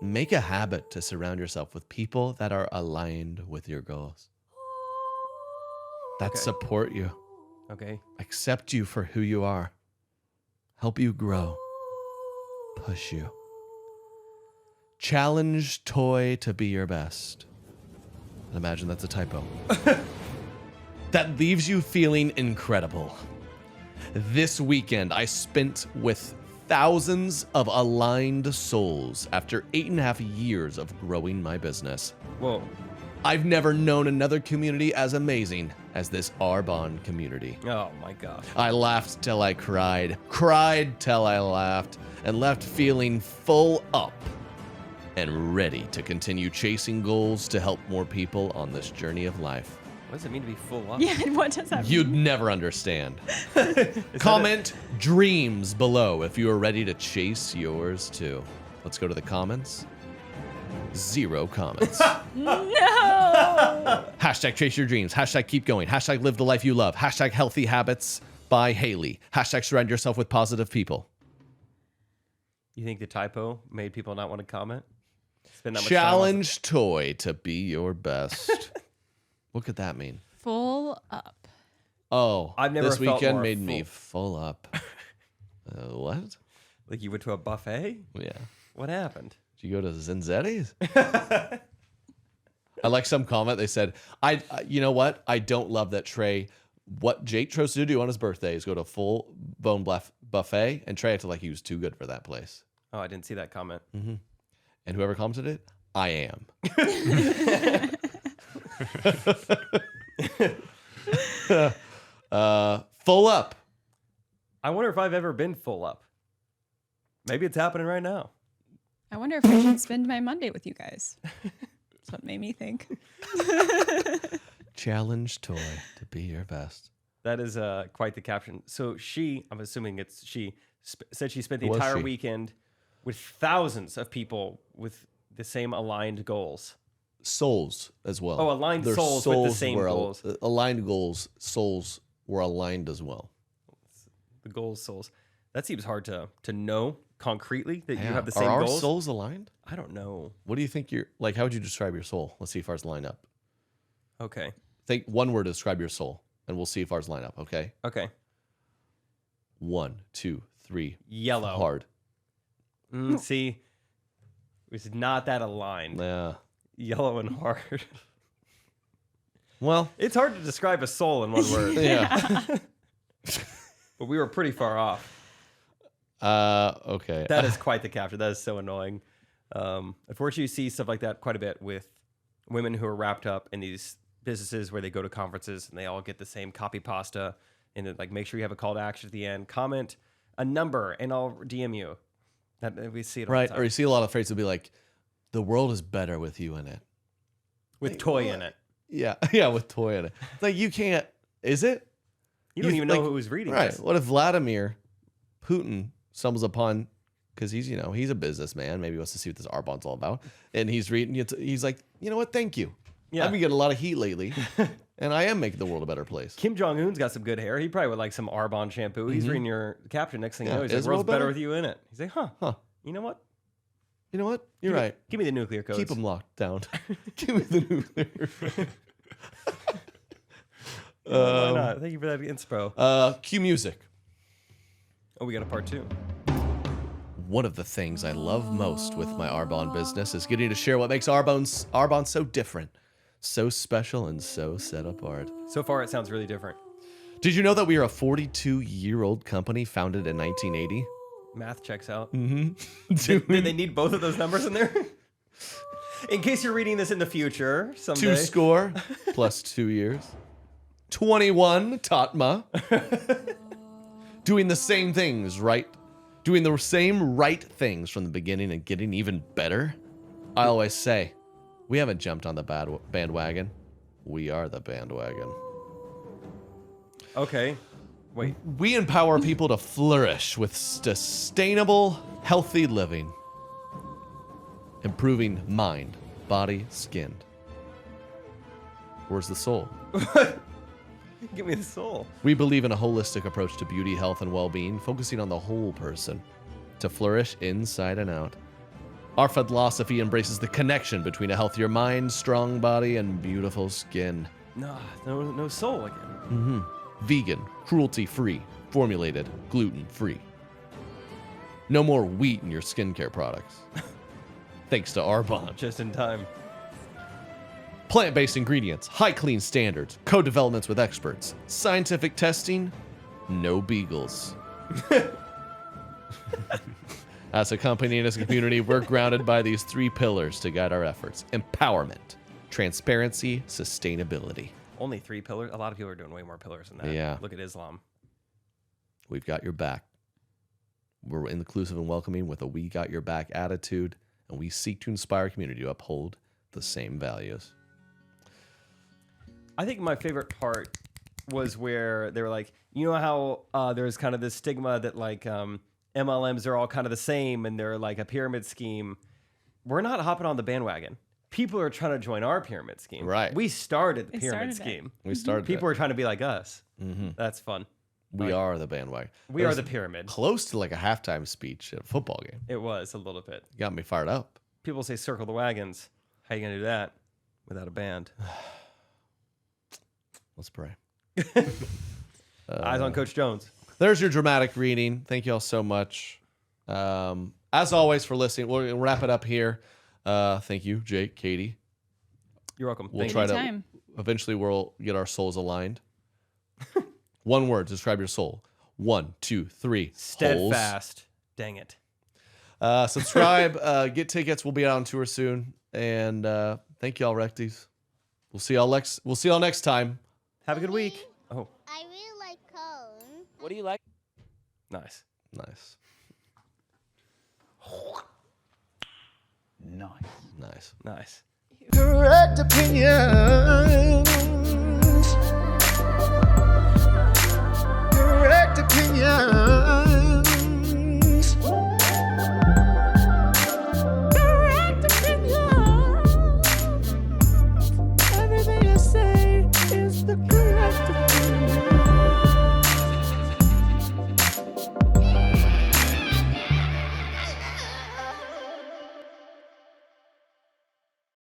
Make a habit to surround yourself with people that are aligned with your goals. That Okay. support you, Okay. accept you for who you are, help you grow, push you. Challenge toy to be your best. And imagine that's a typo. That leaves you feeling incredible. This weekend, I spent with thousands of aligned souls after 8.5 years of growing my business. Whoa. I've never known another community as amazing as this Arbonne community. Oh my God. I laughed till I cried till I laughed, and left feeling full up and ready to continue chasing goals to help more people on this journey of life. What does it mean to be full up? Yeah, what does that You'd mean? never understand. Comment dreams below if you are ready to chase yours too. Let's go to the comments. 0 comments. No! Hashtag chase your dreams. Hashtag keep going. Hashtag live the life you love. Hashtag healthy habits by Haley. Hashtag surround yourself with positive people. You think the typo made people not want to comment? Spend that much time on- Challenge toy to be your best. What could that mean? Full up. Oh, I've never this felt weekend more made me full up. What? Like you went to a buffet? Yeah. What happened? Did you go to Zinzetti's? I like some comment. They said, you know what? I don't love that Trey. What Jake chose to do on his birthday is go to a full bone buffet, and Trey acted like he was too good for that place. Oh, I didn't see that comment. Mm-hmm. And whoever commented it, I am. Full up. I wonder if I've ever been full up. Maybe it's happening right now. I wonder if I should spend my Monday with you guys. That's what made me think. Challenge toy to be your best. That is quite the caption. So she, I'm assuming it's she, said she spent the Was entire she? weekend with thousands of people with the same aligned goals. Souls as well. Oh, aligned Their souls with the same were goals. Aligned goals, souls were aligned as well. The goals, souls. That seems hard to know concretely that you have the Are same our goals. souls aligned? I don't know. What do you think you're like? How would you describe your soul? Let's see if ours line up. Okay. Think one word to describe your soul, and we'll see if ours line up. Okay. Okay. 1, 2, 3. Yellow. Hard. See, it's not that aligned. Yeah. Yellow and hard. Well, it's hard to describe a soul in one word. Yeah. But we were pretty far off. Okay. That is quite the capture. That is so annoying. Unfortunately, you see stuff like that quite a bit with women who are wrapped up in these businesses where they go to conferences and they all get the same copy pasta. And then, like, make sure you have a call to action at the end. Comment a number, and I'll DM you. That we see it all Right. the time. Or you see a lot of phrases will be like, "The world is better with you in it." With toy in it. Yeah, with toy in it. Like you can't. Is it? You don't even know who was reading right. this. What if Vladimir Putin stumbles upon, because he's he's a businessman, maybe he wants to see what this Arbon's all about, and he's reading it. He's like, you know what? Thank you. Yeah. I've been getting a lot of heat lately, and I am making the world a better place. Kim Jong-un's got some good hair. He probably would like some Arbonne shampoo. He's reading your caption. Next thing you know, he's like, world's better with you in it. He's like, huh. You know what? You know what? You're right. Give me the nuclear codes. Keep them locked down. Give me the nuclear. Why not? Thank you for that inspo. Cue music. Oh, we got a part 2. One of the things I love most with my Arbonne business is getting to share what makes Arbonne so different, so special, and so set apart. So far, it sounds really different. Did you know that we are a 42-year-old company founded in 1980? Math checks out. Mm-hmm. Did they need both of those numbers in there? In case you're reading this in the future, someday. 2 score plus 2 years. 21 Tatma. Doing the same things, right? Doing the same right things from the beginning and getting even better. I always say, we haven't jumped on the bandwagon. We are the bandwagon. Okay. Wait. We empower people to flourish with sustainable, healthy living. Improving mind, body, skin. Where's the soul? Give me the soul. We believe in a holistic approach to beauty, health, and well-being, focusing on the whole person to flourish inside and out. Our philosophy embraces the connection between a healthier mind, strong body, and beautiful skin. No soul again. Mm-hmm. Vegan, cruelty-free, formulated, gluten-free. No more wheat in your skincare products. Thanks to Arbonne. Just in time. Plant-based ingredients, high clean standards, co-developments with experts, scientific testing, no beagles. As a company and as a community, we're grounded by these 3 pillars to guide our efforts. Empowerment, transparency, sustainability. Only 3 pillars? A lot of people are doing way more pillars than that. Yeah. Look at Islam. We've got your back. We're inclusive and welcoming with a we got your back attitude, and we seek to inspire our community to uphold the same values. I think my favorite part was where they were like, you know how there's kind of this stigma that like MLMs are all kind of the same and they're like a pyramid scheme. We're not hopping on the bandwagon. People are trying to join our pyramid scheme. Right. We started the pyramid scheme. We started People are trying to be like us. Mm-hmm. That's fun. We are the bandwagon. We are the pyramid. Close to like a halftime speech at a football game. It was a little bit. Got me fired up. People say circle the wagons. How you going to do that without a band? Let's pray. Eyes on Coach Jones. There's your dramatic reading. Thank you all so much. As always for listening. We'll wrap it up here. Thank you, Jake, Katie. You're welcome. We'll try to eventually we'll get our souls aligned. One word, describe your soul. 1, 2, 3. Steadfast. Holes. Dang it. Subscribe, get tickets. We'll be out on tour soon. And thank y'all, Recties. We'll see y'all next time. Have a good week. Oh. I really like cone. What do you like? Nice. Nice. Nice. Nice. Nice. Correct opinion.